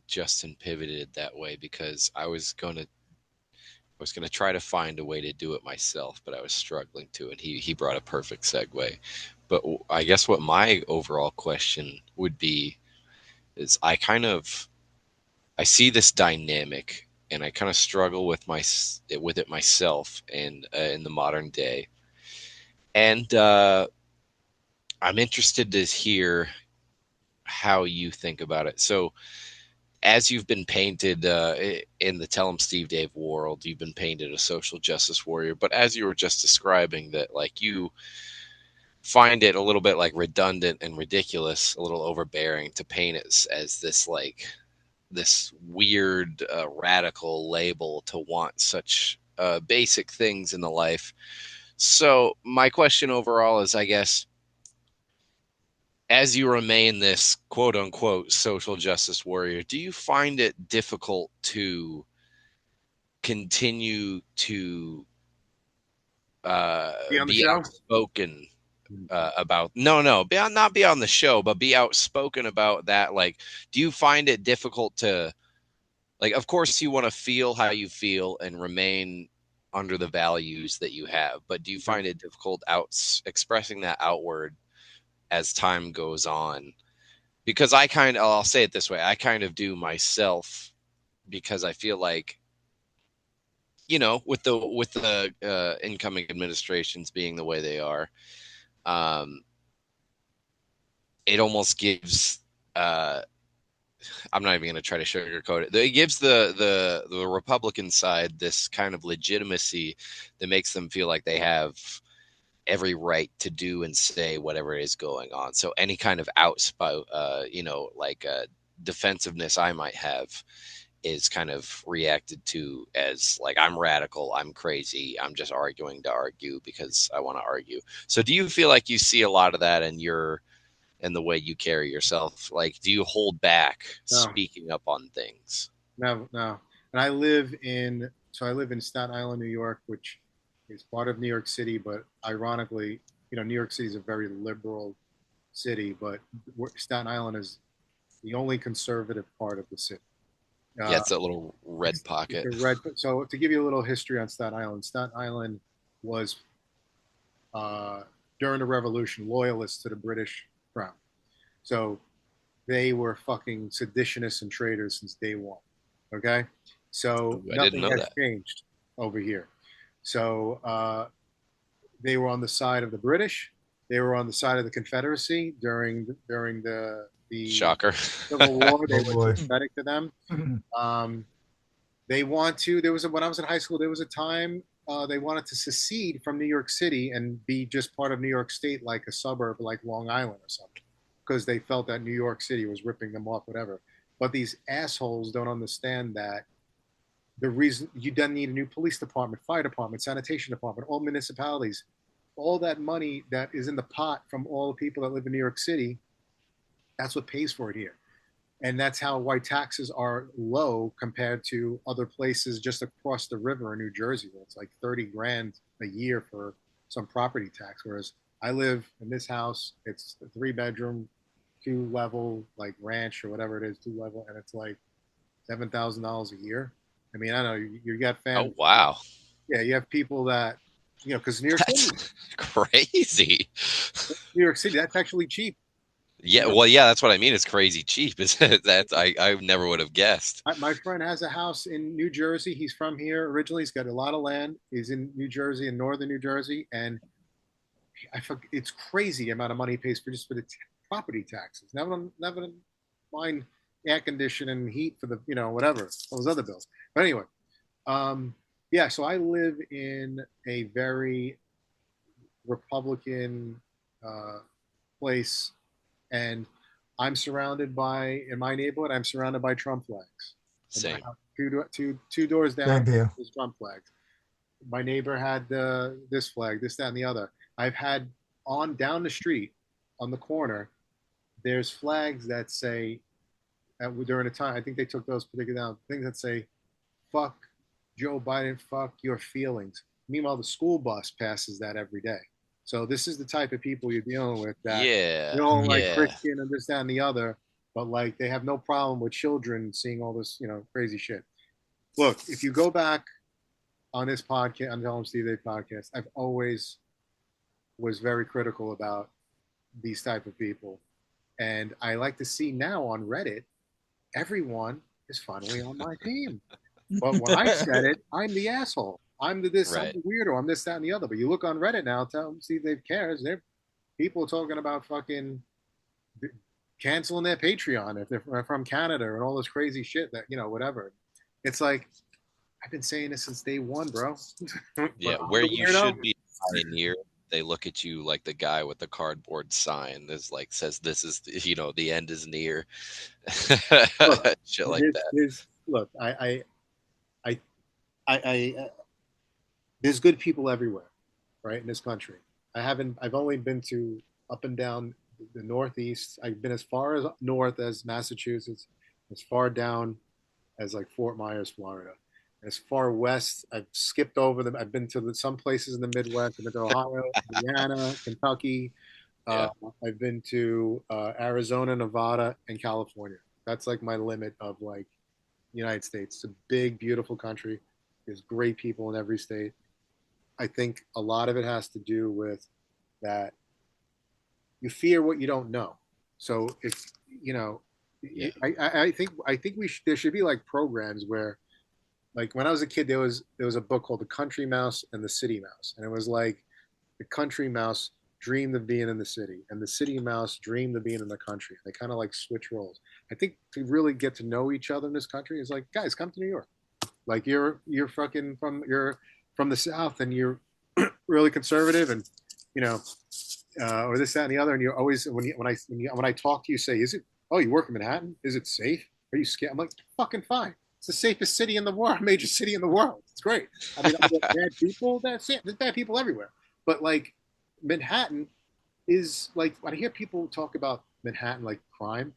Justin pivoted that way, because I was gonna try to find a way to do it myself, but I was struggling to, and he brought a perfect segue. But I guess what my overall question would be is I see this dynamic, and I kind of struggle with it myself and in the modern day, and I'm interested to hear how you think about it. So, as you've been painted in the Tell 'em Steve Dave world, you've been painted a social justice warrior. But as you were just describing, that like you find it a little bit like redundant and ridiculous, a little overbearing to paint it as this like this weird radical label to want such basic things in the life. So my question overall is, I guess, as you remain this quote unquote social justice warrior, do you find it difficult to continue to Be on the be show. outspoken about not be on the show, but be outspoken about that? Like, do you find it difficult to, like, of course you want to feel how you feel and remain under the values that you have, but do you find it difficult expressing that outward as time goes on? Because I'll say it this way, I kind of do myself, because I feel like, with the incoming administrations being the way they are, um, it almost gives. I'm not even going to try to sugarcoat it. It gives the Republican side this kind of legitimacy that makes them feel like they have every right to do and say whatever is going on. So any kind of defensiveness I might have is kind of reacted to as like, I'm radical, I'm crazy, I'm just arguing to argue because I want to argue. So do you feel like you see a lot of that in the way you carry yourself? Like, do you hold back No, speaking up on things? no, no. And I live in Staten Island, New York, which is part of New York City, but ironically, New York City is a very liberal city, but Staten Island is the only conservative part of the city. Yeah, Uh, it's that little red it's pocket. a red. So to give you a little history on Staten Island was uh, during the Revolution loyalists to the British Crown. So they were fucking seditionists and traitors since day one. Okay, so Ooh, I didn't nothing know has that. changed over here. So they were on the side of the British. They were on the side of the Confederacy during the Shocker. Civil War. They Oh were boy. sympathetic to them. Um, they want to. There was when I was in high school. There was a time they wanted to secede from New York City and be just part of New York State, like a suburb, like Long Island or something, because they felt that New York City was ripping them off, whatever. But these assholes don't understand that the reason you then need a new police department, fire department, sanitation department, all municipalities, all that money that is in the pot from all the people that live in New York City, that's what pays for it here. And that's how why taxes are low compared to other places just across the river in New Jersey. It's like 30 grand a year for some property tax. Whereas I live in this house, it's a 3 bedroom, 2 level, like ranch or whatever it is, 2 level, and it's like $7,000 a year. I mean, I know you got Oh, fam. wow. Yeah, you have people that, because New York City, That's crazy. New York City, that's actually cheap. Yeah, well, yeah, that's what I mean. It's crazy cheap. Is that I never would have guessed. My friend has a house in New Jersey. He's from here originally. He's got a lot of land. He's in New Jersey, in northern New Jersey, and it's crazy the amount of money he pays for just for the property taxes. Never mind air conditioning and heat for the whatever all those other bills. But anyway, yeah. So I live in a very Republican uh, place, and I'm surrounded by in my neighborhood. I'm surrounded by Trump flags. In my Same. house, two doors Same down here. is Trump flags. My neighbor had this flag, this, that, and the other. I've had on down the street on the corner. There's flags that say during the time. I think they took those particular down. Things that say "fuck Joe Biden," "fuck your feelings." Meanwhile, the school bus passes that every day. So this is the type of people you're dealing with that Yeah, they don't like yeah. Christian and this, that, and the other, but like they have no problem with children seeing all this, crazy shit. Look, if you go back on this podcast, on the Tell 'em Steve Dave podcast, I've always was very critical about these type of people, and I like to see now on Reddit, everyone is finally on my team. But when I said it, I'm the asshole. I'm the this, I'm Right. the weirdo. I'm this, that, and the other. But you look on Reddit now, tell them Steve Dave cares. They're people talking about fucking canceling their Patreon if they're from Canada and all this crazy shit that whatever. It's like I've been saying this since day one, bro. Yeah, But I'm where the you weirdo. should be a pioneer they look at you like the guy with the cardboard sign that's like says this is the end is near. Look, Shit like that. look. I, there's good people everywhere, right, in this country. I've only been to up and down the Northeast. I've been as far as north as Massachusetts, as far down as like Fort Myers, Florida. As far west, I've skipped over them. I've been to some places in the Midwest. I've been to Ohio, Indiana, Kentucky. Uh, Yeah. I've been to Arizona, Nevada, and California. That's like my limit of like United States. It's a big, beautiful country. There's great people in every state. I think a lot of it has to do with that you fear what you don't know. So if you know, Yeah. I think there should be like programs where, like when I was a kid, there was a book called The Country Mouse and the City Mouse, and it was like the country mouse dreamed of being in the city, and the city mouse dreamed of being in the country. They kind of like switch roles. I think to really get to know each other in this country is like, guys, come to New York. Like you're fucking you're from the South, and you're really conservative, and you know, or this, that, and the other. And you're always when I talk to you, say, is it? Oh, you work in Manhattan? Is it safe? Are you scared? I'm like, fucking fine. It's the safest city in the world, major city in the world. It's great. I mean, I get bad people. That's it. There's bad people everywhere. But like Manhattan is like when I hear people talk about Manhattan like crime.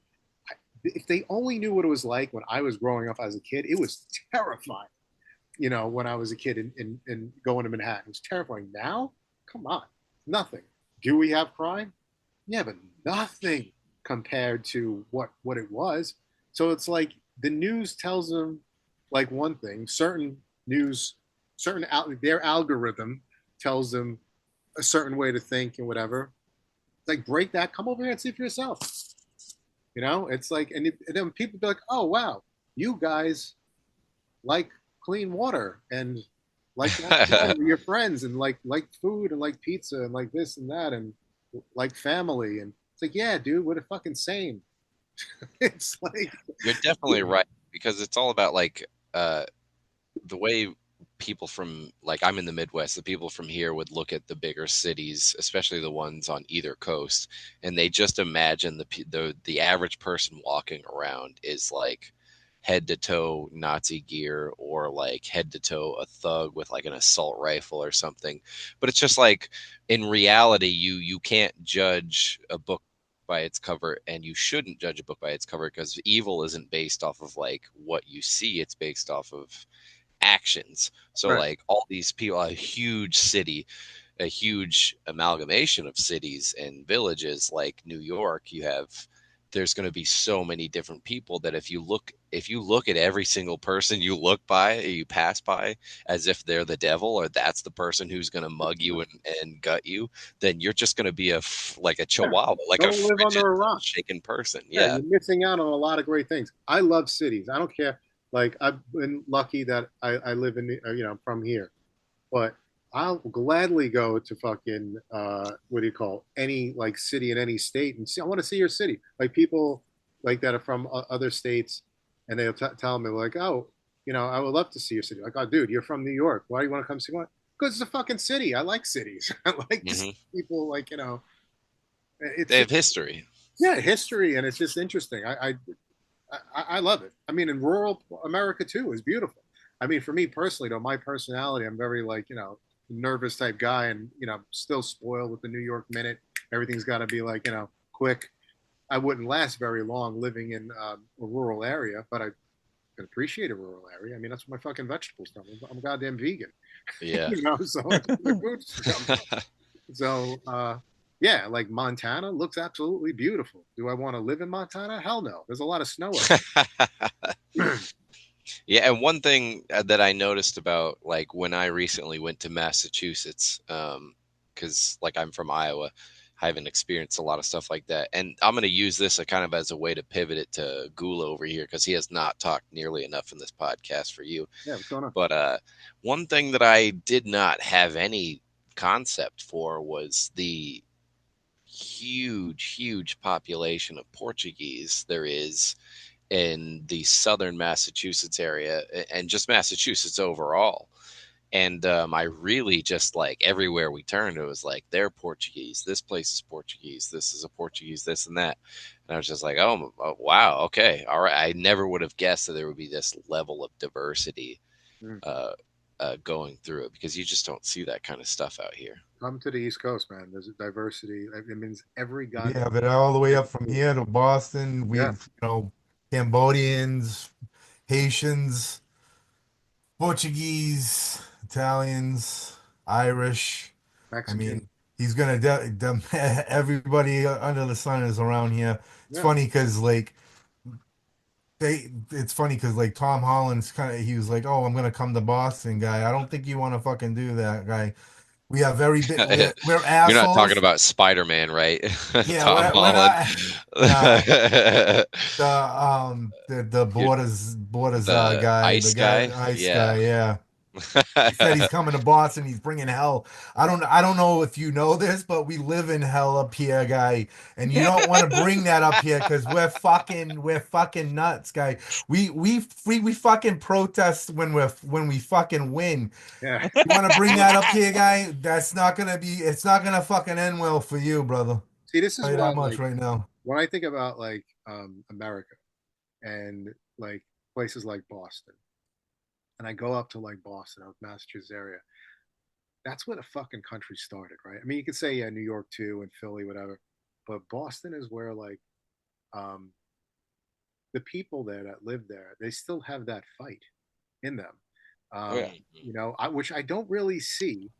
If they only knew what it was like when I was growing up as a kid, it was terrifying. When I was a kid and going to Manhattan, it was terrifying. Now, come on, nothing. Do we have crime? Yeah, but nothing compared to what it was. So it's like the news tells them like one thing. Certain news, their algorithm tells them a certain way to think and whatever. It's like break that. Come over here and see for yourself. It's like, and then people be like, oh wow, you guys like clean water and like your friends and like food and like pizza and like this and that and like family, and it's like, yeah, dude, we're the fucking same. It's like You're definitely right, because it's all about like the way people from, like, I'm in the Midwest, the people from here would look at the bigger cities, especially the ones on either coast, and they just imagine the average person walking around is like head to toe Nazi gear, or like head to toe a thug with like an assault rifle or something. But it's just like, in reality, you can't judge a book by its cover, and you shouldn't judge a book by its cover, because evil isn't based off of like what you see, it's based off of actions. So right. like all these people, a huge city, a huge amalgamation of cities and villages like New York, there's going to be so many different people that if you look at every single person you pass by as if they're the devil, or that's the person who's going to mug you and gut you, then you're just going to be like a Yeah. chihuahua, like a Don't live frigid, under a rock. shaken person. Yeah, Yeah. you're missing out on a lot of great things. I love cities. I don't care. Like I've been lucky that I live in from here, but I'll gladly go to fucking what do you call any like city in any state and see. I want to see your city. Like people like that are from other states, and they'll tell me like, oh, I would love to see your city. Like, oh, dude, you're from New York. Why do you want to come see one? Because it's a fucking city. I like cities. I like to Hmm. see people like it's They have just, history. yeah, history, and it's just interesting. I love it. I mean, in rural America too is beautiful. I mean, for me personally, though, my personality, I'm very like nervous type guy, and still spoiled with the New York minute. Everything's got to be like quick. I wouldn't last very long living in a rural area, but I can appreciate a rural area. I mean, that's where my fucking vegetables come. I'm a goddamn vegan, Yeah. so it's where the food comes from. So, yeah, like Montana looks absolutely beautiful. Do I want to live in Montana? Hell no. There's a lot of snow up there. Yeah, and one thing that I noticed about like when I recently went to Massachusetts, because like I'm from Iowa, I haven't experienced a lot of stuff like that, and I'm going to use this kind of as a way to pivot it to Gula over here, because he has not talked nearly enough in this podcast for you. Yeah, what's going on? But one thing that I did not have any concept for was the huge population of Portuguese there is in the southern Massachusetts area, and just Massachusetts overall. And I really just like everywhere we turned, it was like they're Portuguese. This place is Portuguese. This is a Portuguese. This and that. And I was just like, oh wow, okay, all right. I never would have guessed that there would be this level of diversity Mm. uh, going through it because you just don't see that kind of stuff out here. Come to the East Coast, man. There's a diversity. It means every We goddamn. have it all the way up from here to Boston. Yeah, We've, Cambodians, Haitians, Portuguese, Italians, Irish. I mean, Mexican. he's gonna everybody under the sun is around here. It's Yeah, funny because it's funny because like Tom Holland's he was like, "Oh, I'm gonna come to Boston, guy." I don't think you want to fucking do that, guy. We are very big. We're You're not talking assholes. about Spider-Man, right? Yeah, Tom we're Holland. not. Nah, the borders The guy, the ice guy, guy. the ice Yeah. guy. Yeah. He said he's coming to Boston. He's bringing hell. I don't know if you know this, but we live in hell up here, guy. And you don't want to bring that up here because we're fucking nuts, guy. We fucking protest when we fucking win. yeah. You want to bring that up here, guy? It's not gonna fucking end well for you, brother. See, this is Tell you why, that much like, right now. when I think about like America and like places like Boston, and I go up to like Boston, out Massachusetts area, that's where the fucking country started, right? I mean, you could say yeah, New York too, and Philly, whatever, but Boston is where like um, the people there that live there, they still have that fight in them. Oh yeah. Which I don't really see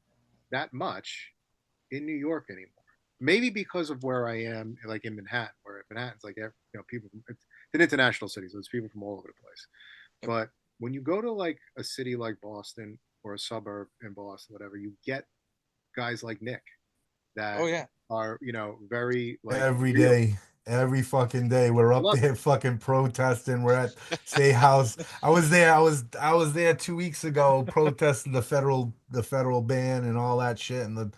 that much in New York anymore. Maybe because of where I am, like in Manhattan, where Manhattan's like people. It's an international city, so it's people from all over the place. But when you go to like a city like Boston or a suburb in Boston, whatever, you get guys like Nick Oh that yeah. are very like Every real. day, every fucking day, we're I up love it. there fucking protesting. We're at State House. I was there. I was there 2 weeks ago protesting the federal ban and all that shit and the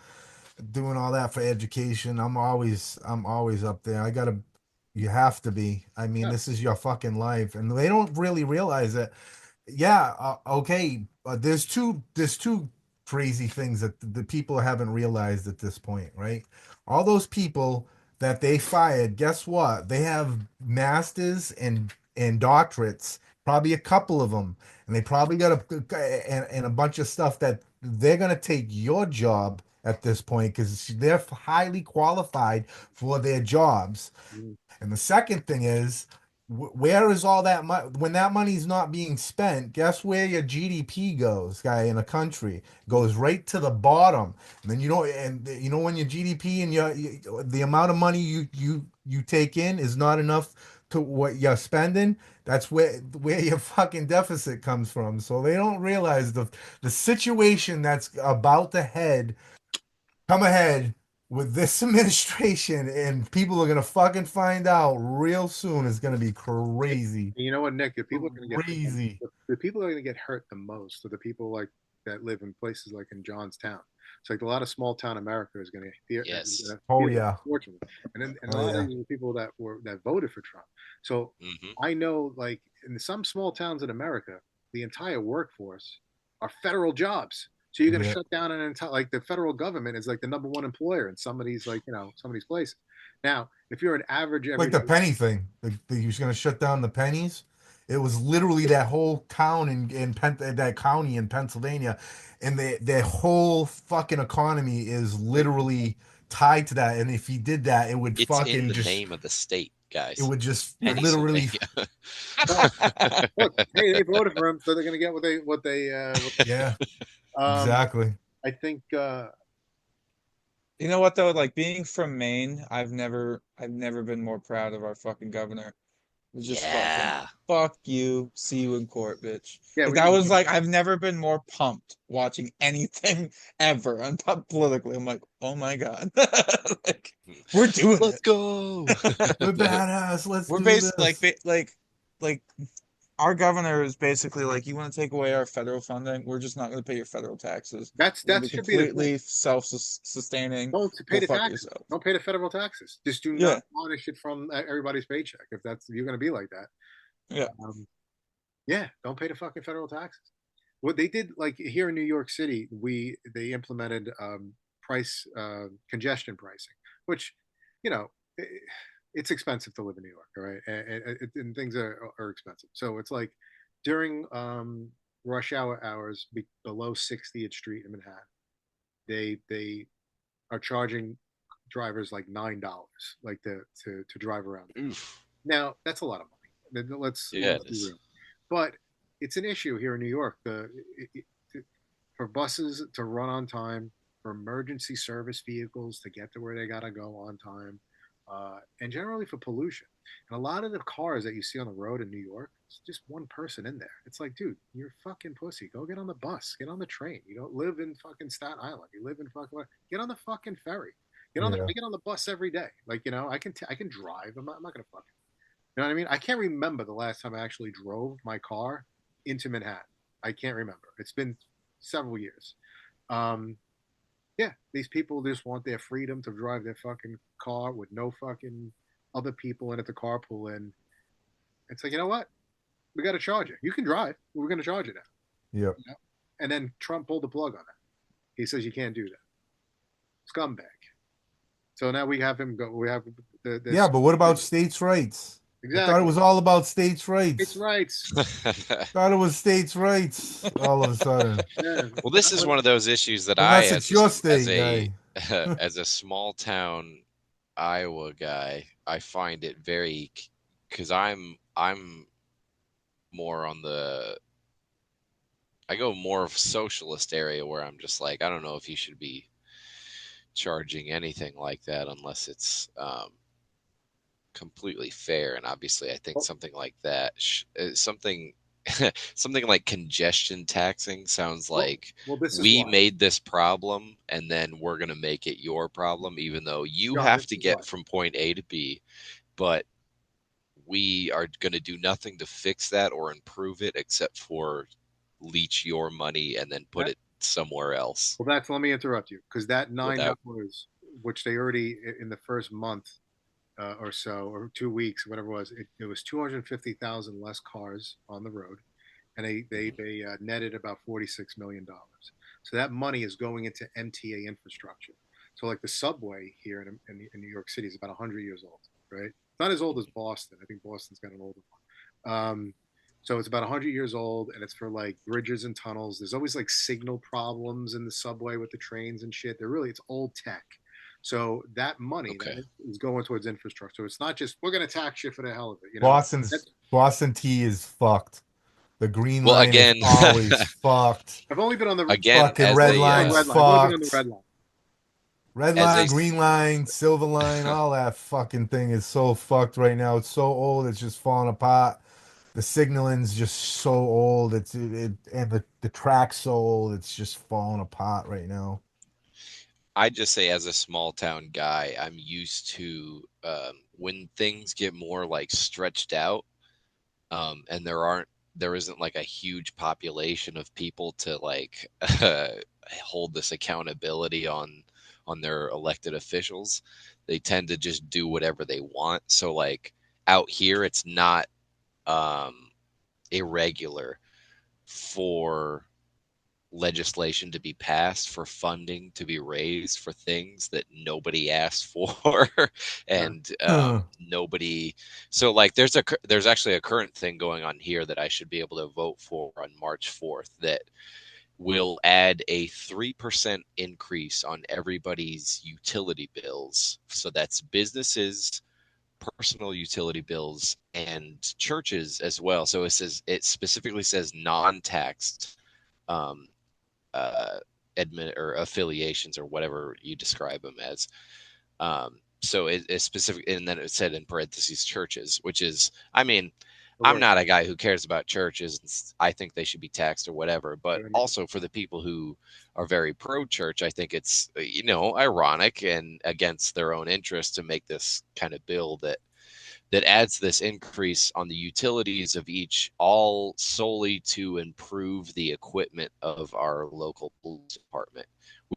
doing all that for education. I'm always up there. You have to be. I mean, Yeah. this is your fucking life, and they don't really realize it. Yeah, okay. There's two crazy things that the people haven't realized at this point, right? All those people that they fired, guess what? They have masters and doctorates, probably a couple of them, and they probably got and a bunch of stuff that they're gonna take your job at this point because they're highly qualified for their jobs. Mm. And the second thing is, where is all that money when that money's not being spent? Guess where your GDP goes, guy, in a country? It goes right to the bottom. And then when your GDP and the amount of money you take in is not enough to what you're spending, that's where your fucking deficit comes from. So they don't realize the situation that's about to come ahead with this administration, and people are gonna fucking find out real soon. It's gonna be crazy, And you know what, Nick? The people are going to get hurt. crazy. The people that are going to get hurt the most are the people like that live in places like in Johnstown. It's like a lot of small town America is going to Yes. Oh feel it, yeah, unfortunately, and a oh lot of yeah, these people that voted for Trump. So Hmm. I know, like in some small towns in America, the entire workforce are federal jobs. So you're going to yeah. shut down an entire like the federal government is like the number one employer in some of these some of these places. Now, if you're an average Like everyday, the penny thing. He was gonna shut down the pennies. It was literally that whole town that county in Pennsylvania, and their whole fucking economy is literally tied to that. And if he did that, It's in the name of the state, it guys. would just literally, Pennsylvania. well, look, hey, they voted for him, so they're going to get what yeah, um, exactly. I think You know what though? Like being from Maine, I've never been more proud of our fucking governor. It's just fucking Yeah. fuck you, see you in court, bitch. yeah, Like we that can, was like I've never been more pumped watching anything ever on politically. I'm like, oh my God. Like we're doing Let's it. go. We're badass. Let's We're do basically this. like our governor is basically like, you want to take away our federal funding? We're just not going to pay your federal taxes. We're going that to be should be the thing. completely self-sustaining. Don't pay Go the fuck taxes. yourself. Don't pay the federal taxes. Just do Yeah, not garnish it from everybody's paycheck. If you're going to be like that, yeah. yeah, don't pay the fucking federal taxes. what they did, like here in New York City, they implemented price congestion pricing, which, you know, it's expensive to live in New York, all right, and things are expensive. So it's like during rush hour hours below 60th Street in Manhattan, they are charging drivers like $9, like to drive around. Oof. Now that's a lot of money. Yeah, Let's it be is. real, but it's an issue here in New York. For buses to run on time, for emergency service vehicles to get to where they gotta go on time, and generally for pollution. And a lot of the cars that you see on the road in New York, it's just one person in there. It's like, dude, you're a fucking pussy. Go get on the bus, get on the train. You don't live in fucking Staten Island. You live in fucking, get on the fucking ferry. Yeah. I get on the bus every day. Like, I can drive. I'm not gonna fucking. You know what I mean? I can't remember the last time I actually drove my car into Manhattan. I can't remember. It's been several years. Um, yeah, these people just want their freedom to drive their fucking car with no fucking other people in it to carpool in. It's like, you know what? We got to charge it. You can drive. We're going to charge it now. Yep. You know? And then Trump pulled the plug on that. He says you can't do that. Scumbag. So now we have him go. We have Yeah, this. but what about states' rights? I thought it Exactly. was all about states' It's rights. rights. Thought it was states' rights all of a sudden. Yeah. Well, this is one of those issues that Unless it's your state, guy. as a small town Iowa guy, I find it very, because I'm more on the, I go more of socialist area where I'm just like, I don't know if you should be charging anything like that unless it's completely fair. And obviously, I think Well, something like that, something something like congestion taxing sounds well, like well, this is we why. made this problem and then we're going to make it your problem, even though you John, have this to is why. get from point A to B. But we are going to do nothing to fix that or improve it except for leech your money and then put That, it somewhere else well, let me interrupt you because that without. $9, which they already in the first month or so, or 2 weeks, whatever it was, it was 250,000 less cars on the road, and Mhm. they netted about $46 million. So that money is going into MTA infrastructure. So like the subway here in New York City is about 100 years old, right? It's not as old as Boston. I think Boston's got an older one. So it's about 100 years old, and it's for like bridges and tunnels. There's always like signal problems in the subway with the trains and shit. It's old tech. So that money Okay. that is going towards infrastructure. It's not just we're going to tax you for the hell of it. Boston Tea is fucked. The green Well, line is again, always fucked. I've only been on the again, Fucking as red a line's red line. I've only been on the red fucked. line. Red as a line, green line, silver line, all that fucking thing is so fucked right now. It's so old, it's just falling apart. The signaling's just so old. And the track's so old, it's just falling apart right now. I just say as a small town guy, I'm used to when things get more like stretched out, and there isn't like a huge population of people to like hold this accountability on their elected officials. They tend to just do whatever they want. So like out here, it's not um, irregular for legislation to be passed, for funding to be raised for things that nobody asked for Yeah. and nobody. So like there's actually a current thing going on here that I should be able to vote for on March 4th that will add a 3% increase on everybody's utility bills. So that's businesses, personal utility bills, and churches as well. So it specifically says non-taxed um, uh, admit or affiliations or whatever you describe them as. So it's specific, and then it said in parentheses churches, which is, I mean, The I'm worst. not a guy who cares about churches. I think they should be taxed or whatever. But Yeah, also for the people who are very pro-church, I think it's ironic and against their own interest to make this kind of bill that adds this increase on the utilities of each, all solely to improve the equipment of our local police department,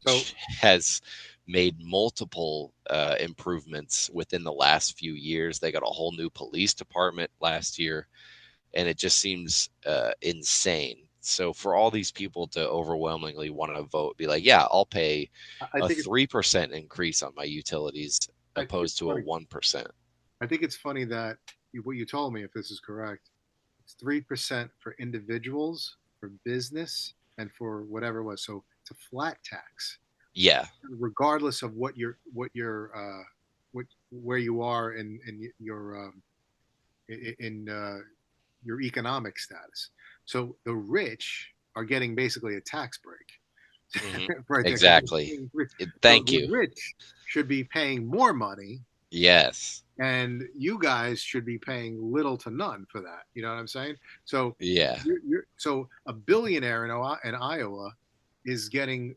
So which has made multiple improvements within the last few years. They got a whole new police department last year, and it just seems insane So for all these people to overwhelmingly want to vote, be like, yeah, I'll pay I a think it's 3% increase on my utilities I think it's opposed to a funny. 1%. I think it's funny that what you told me, if this is correct, it's 3% for individuals, for business, and for whatever it was. So it's a flat tax, Yeah, regardless of what where you are in your economic status. So the rich are getting basically a tax hmm break right there. exactly. So Thank the you. rich should be paying more money, Yes. and you guys should be paying little to none for that. You know what I'm saying? So Yeah, so a billionaire in Iowa is getting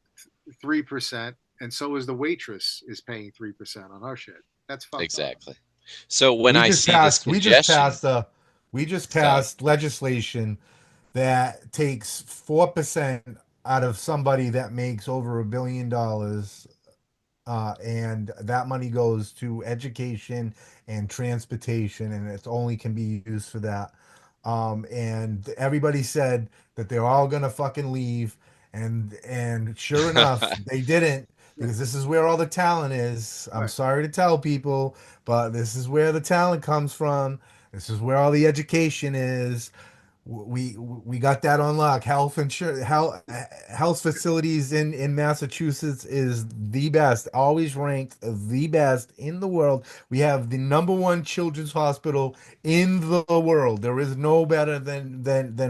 3%, and so is the waitress is paying 3% on her shit. That's fucked up. exactly. So when We I just see this passed. We just congestion, passed. We just sorry. passed legislation that takes 4% out of somebody that makes over $1 billion, and that money goes to education and transportation, and it only can be used for that. And everybody said that they're all gonna fucking leave, and sure enough, they didn't, Yeah, because this is where all the talent is. I'm right. sorry to tell people, but this is where the talent comes from. This is where all the education is. We got that on lock. Health facilities in Massachusetts is the best, always ranked the best in the world. We have the number one children's hospital in the world. There is no better than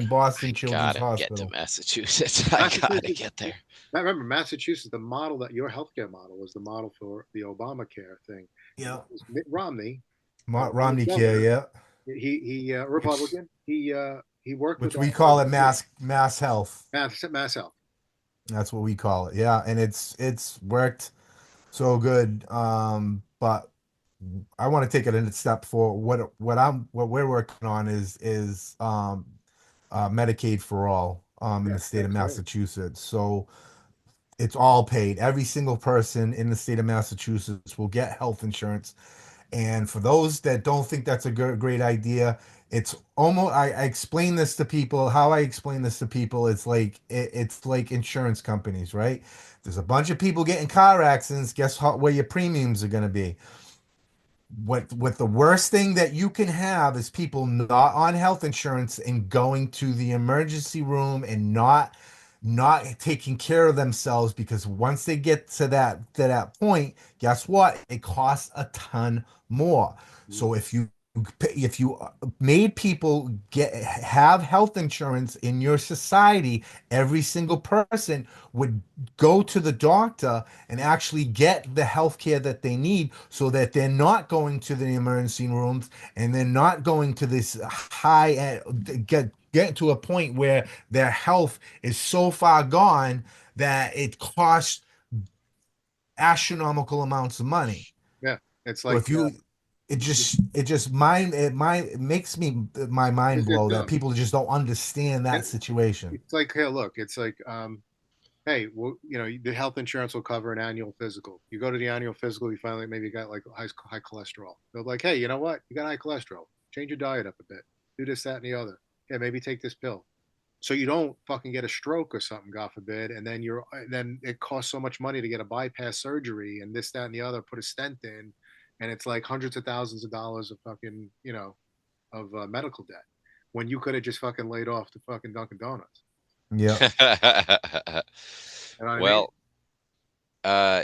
Boston I Children's gotta get to Hospital. Massachusetts. I gotta Massachusetts. get there. I remember Massachusetts. The model that your healthcare model was the model for the Obamacare thing. Yeah, It was Mitt Romney, when he was Romney Care, governor. yeah, He which Republican. He worked with which we all call it the mass health. Mass Health. That's what we call it. Yeah, and it's worked so good. But I want to take it a step for what we're working on is Medicaid for all in Yeah, the state of that's right. Massachusetts. So it's all paid. Every single person in the state of Massachusetts will get health insurance. And for those that don't think that's a great idea, it's almost I explain this to people. How I explain this to people, it's like insurance companies, right? There's a bunch of people getting car accidents. Guess where your premiums are going to be? What the worst thing that you can have is people not on health insurance and going to the emergency room and not taking care of themselves, because once they get to that point, guess what? It costs a ton more. So if you made people get have health insurance in your society, every single person would go to the doctor and actually get the health care that they need, so that they're not going to the emergency rooms, and they're not going to this get to a point where their health is so far gone that it costs astronomical amounts of money. Yeah, it's So like if you it makes me my mind they're blow that dumb. people just don't understand And that situation. it's like, hey, look, it's like, hey, well, the health insurance will cover an annual physical. You go to the annual physical, you finally maybe got like high cholesterol. They're like, hey, you know what? You got high cholesterol. Change your diet up a bit. Do this, that, and the other. Yeah, maybe take this pill. So you don't fucking get a stroke or something, God forbid, and then it costs so much money to get a bypass surgery and this, that, and the other, put a stent in, and it's like hundreds of thousands of dollars of fucking of medical debt when you could have just fucking laid off to fucking Dunkin' Donuts. Yeah. You know what I mean? Well,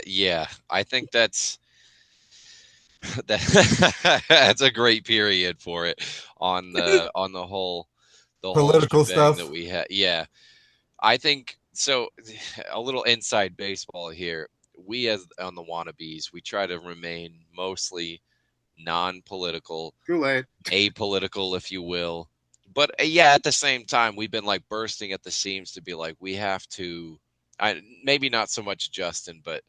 yeah, I think that's a great period for it on the whole Political shebang that stuff. we had. Yeah, I think so. A little inside baseball here. We, as on the Wannabees, we try to remain mostly non-political, Too late. apolitical, if you will. But yeah, at the same time, we've been like bursting at the seams to be like, we have to. Maybe not so much Justin, but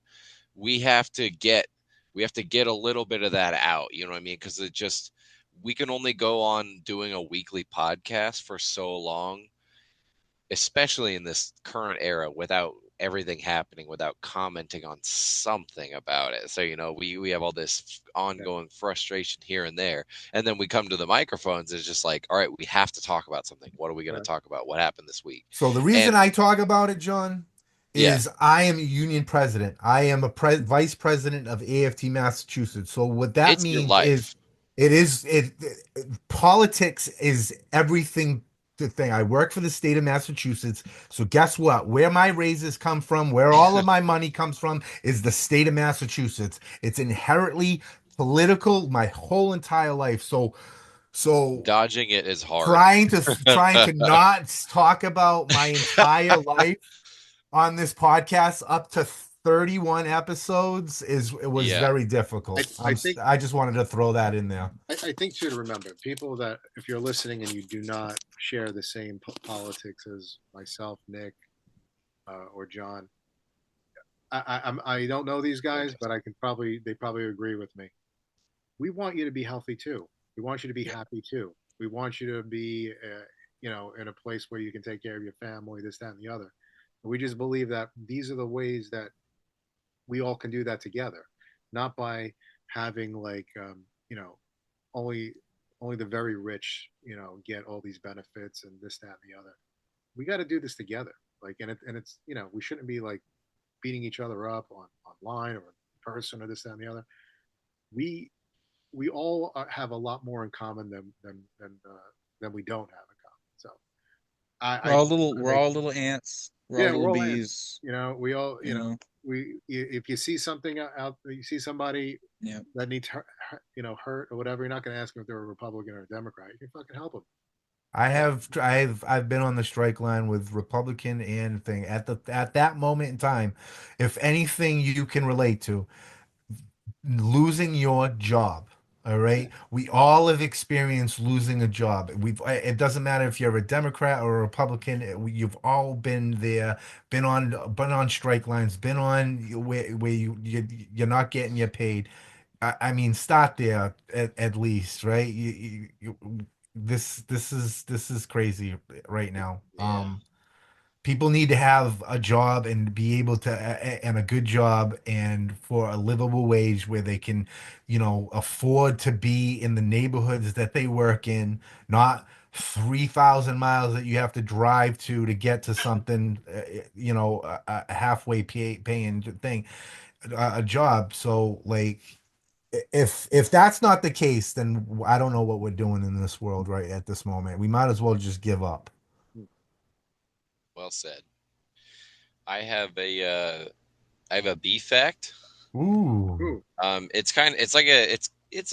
we have to get a little bit of that out. You know what I mean? Because we can only go on doing a weekly podcast for so long, especially in this current era, without everything happening without commenting on something about it. So, we have all this ongoing frustration here and there. And then we come to the microphones. It's just like, all right, we have to talk about something. What are we going to Right. talk about? What happened this week? So the reason And I talk about it, John, yeah, is I am a union president. I am a vice president of AFT Massachusetts. So what that it's your means is life. politics is everything the thing. I work for the state of Massachusetts. So guess what? Where my raises come from, where all of my money comes from is the state of Massachusetts. It's inherently political my whole entire life. So Dodging it is hard. trying to not talk about my entire life on this podcast up to 31 episodes it was Yeah. very I, difficult. I think I just wanted to throw that in there. I think too to remember people that if you're listening and you do not share the same politics as myself, Nick, or John, I don't know these guys, but they probably agree with me. We want you to be healthy too. We want you to be Yeah. happy too. We want you to be, in a place where you can take care of your family, this, that, and the other. And we just believe that these are the ways that we all can do that together, not by having like, only only the very rich, get all these benefits and this, that, and the other. We got to do this together. Like, it's we shouldn't be like beating each other up online or in person or this, that, and the other. We we all have a lot more in common than we don't have in common. So I just want to We're make all little ants. We're all yeah, little we're all ants. bees. We all You know. we if you see something out, you see somebody Yeah. that needs hurt or whatever, you're not going to ask them if they're a Republican or a Democrat. You can fucking help them. I've been on the strike line with Republican and thing at that moment in time. If anything you can relate to, losing your job. All Yeah, right. We all have experienced losing a job. It doesn't matter if you're a Democrat or a Republican. You've all been there, been on strike lines, been on where you're not getting your paid. I mean, start there at least, right? This is crazy right now. Yeah. People need to have a job and be able to and a good job and for a livable wage where they can afford to be in the neighborhoods that they work in, not 3,000 miles that you have to drive to get to something, a halfway paying thing, a job. So like if that's not the case, then I don't know what we're doing in this world right at this moment. We might as well just give up. Well said. I have a bee fact. Ooh. ooh, It's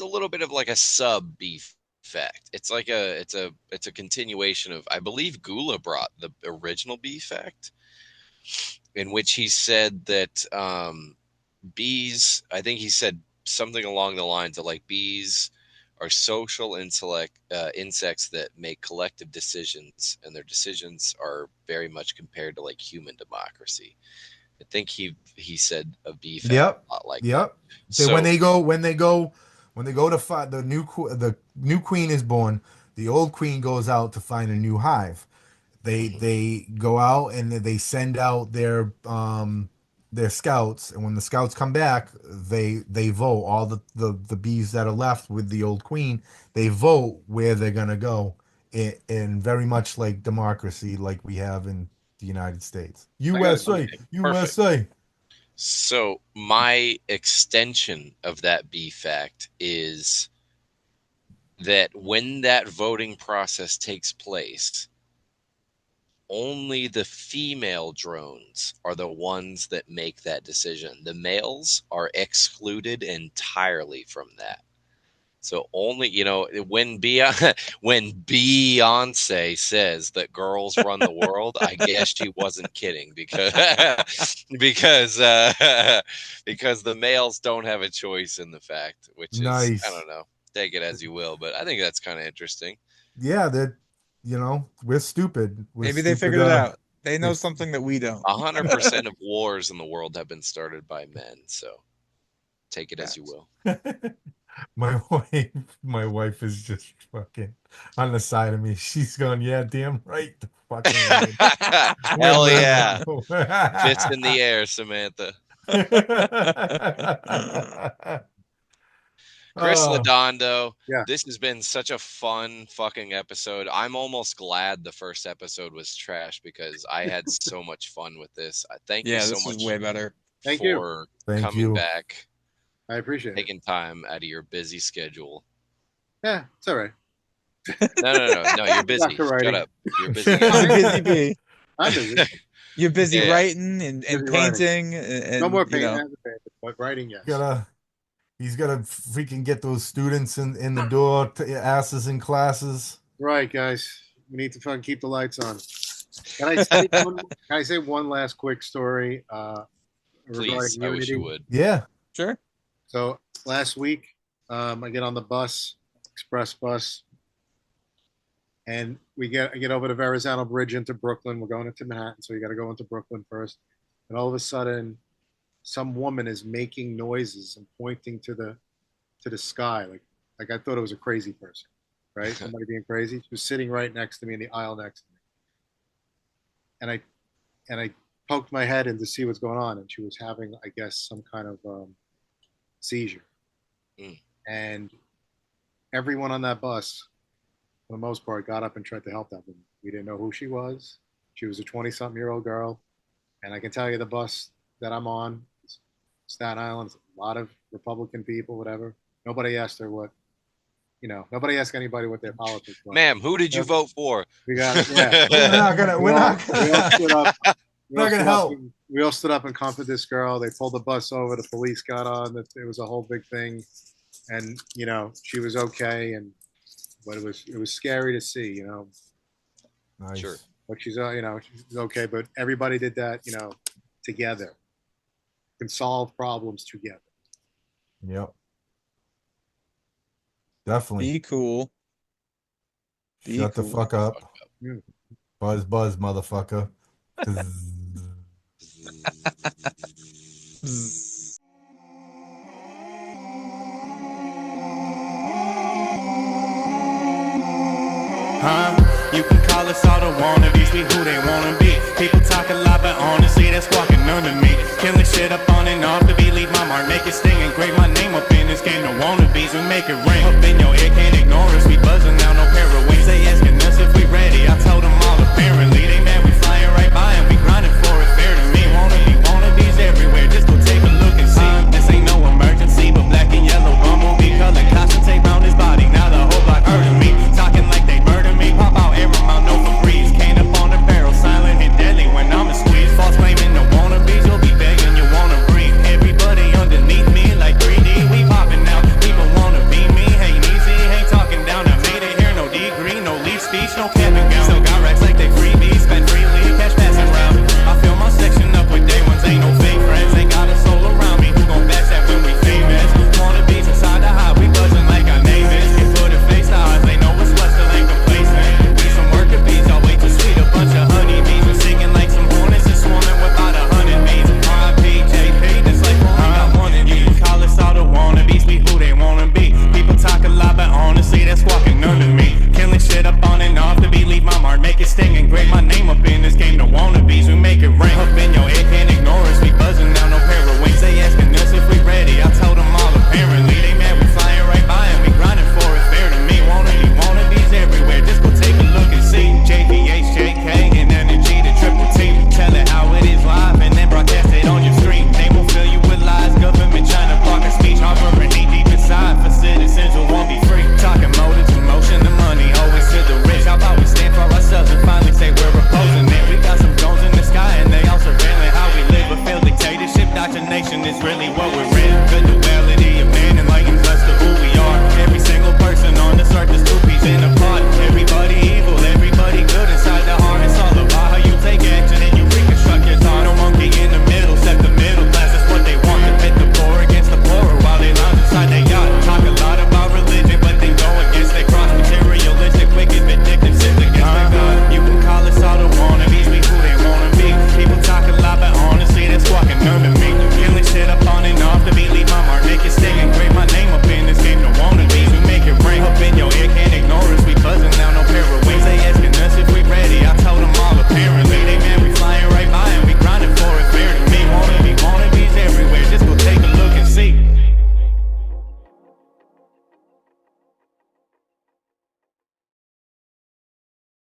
a little bit of like a sub beef fact. It's a continuation of, I believe Gula brought the original beef fact, in which he said that bees, I think he said something along the lines of like bees are social insects that make collective decisions, and their decisions are very much compared to like human democracy. I think he said a bee fact Yep. a lot like that. Yep. When So to find the new queen is born, the old queen goes out to find a new hive. They mhm. they go out and they send out their scouts, and when the scouts come back, they vote. All the bees that are left with the old queen, they vote where they're gonna go, in very much like democracy, like we have in the United States. I got USA, Okay, perfect. USA. So my extension of that bee fact is that when that voting process takes place, only the female drones are the ones that make that decision. The males are excluded entirely from that. So only, when Beyonce says that girls run the world, I guess she wasn't kidding, because because because the males don't have a choice in the fact, which is, I Nice. don't know, take it as you will, but I think that's kind of interesting. Yeah, that we're stupid. We're Maybe they stupid. figured it out. They know If something that we don't. 100% of wars in the world have been started by men, so take it as you Facts. will. My wife is just fucking on the side of me. She's going, yeah, damn right. The fucking right. Hell We're yeah. not- Fist in the air, Samantha. Chris Oh, Laudando, Yeah. this has been such a fun fucking episode. I'm almost glad the first episode was trash because I had so much fun with this. Thank you Yeah, so this is much way better. Thank you. for Thank coming you. back, I appreciate it. taking time out of your busy schedule. Yeah, it's all right. No, you're busy. Dr. Shut Writing. up. You're busy. You're a busy bee. I'm busy. You're busy Yeah. writing and Busy writing. painting and No more you painting, know. I haven't painted, but writing, yes. he's gotta freaking get those students in the door, asses in classes. Right, guys. We need to fucking keep the lights on. Can I say one last quick story Please, regarding I wish you Unity? would. Yeah. Sure. So last week, I get on the bus, express bus, and I get over the Verrazano Bridge into Brooklyn. We're going into Manhattan, so you got to go into Brooklyn first. And all of a sudden, some woman is making noises and pointing to the sky, like I thought it was a crazy person, right? Somebody being crazy. She was sitting right next to me in the aisle next to me, and I poked my head in to see what's going on, and she was having, I guess, some kind of seizure. And everyone on that bus, for the most part, got up and tried to help that woman. We didn't know who she was. She was a 20-something-year-old girl. And I can tell you the bus that I'm on, Staten Island, a lot of Republican people, whatever. Nobody asked her nobody asked anybody what their politics was. Ma'am, who did you vote for? We got, yeah. We're not We all stood up. Not gonna help. We all stood up and comforted this girl. They pulled the bus over. The police got on. It was a whole big thing, and she was okay. But it was scary to see. Nice. Sure. But she's she's okay. But everybody did that. Together. Can solve problems together. Yep. Definitely. Be cool. Shut the fuck up. Buzz, motherfucker. You can call us all the wannabes, we who they wanna be. People talk a lot, but honestly, that's walking under me. Killing shit up on and off the beat, leave my mark, make it sting, and grade my name up in this game. The wannabes, we make it ring. Up in your ear, can't ignore us, we buzzing now, no pair of wings. They asking us if we ready, I told them all apparently. They mad, we flying right by and we grinding for it, fair to me. Wannabes everywhere, just go take a look and see. This ain't no emergency, but black and yellow bumblebee color caution tape round his body. Now the whole block heard of me, talking like they murder me. Pop out every mouth, no Febreze. Can't up on the barrel, silent and deadly when I'm a squeeze. False claiming the wannabes, you'll be begging, you wanna breathe. Everybody underneath me like 3D, we popping out. People wanna be me, ain't easy, ain't talking down. I made it here, no degree, no leaf speech, no cabin gown. Still got racks like they freebies, spend freely.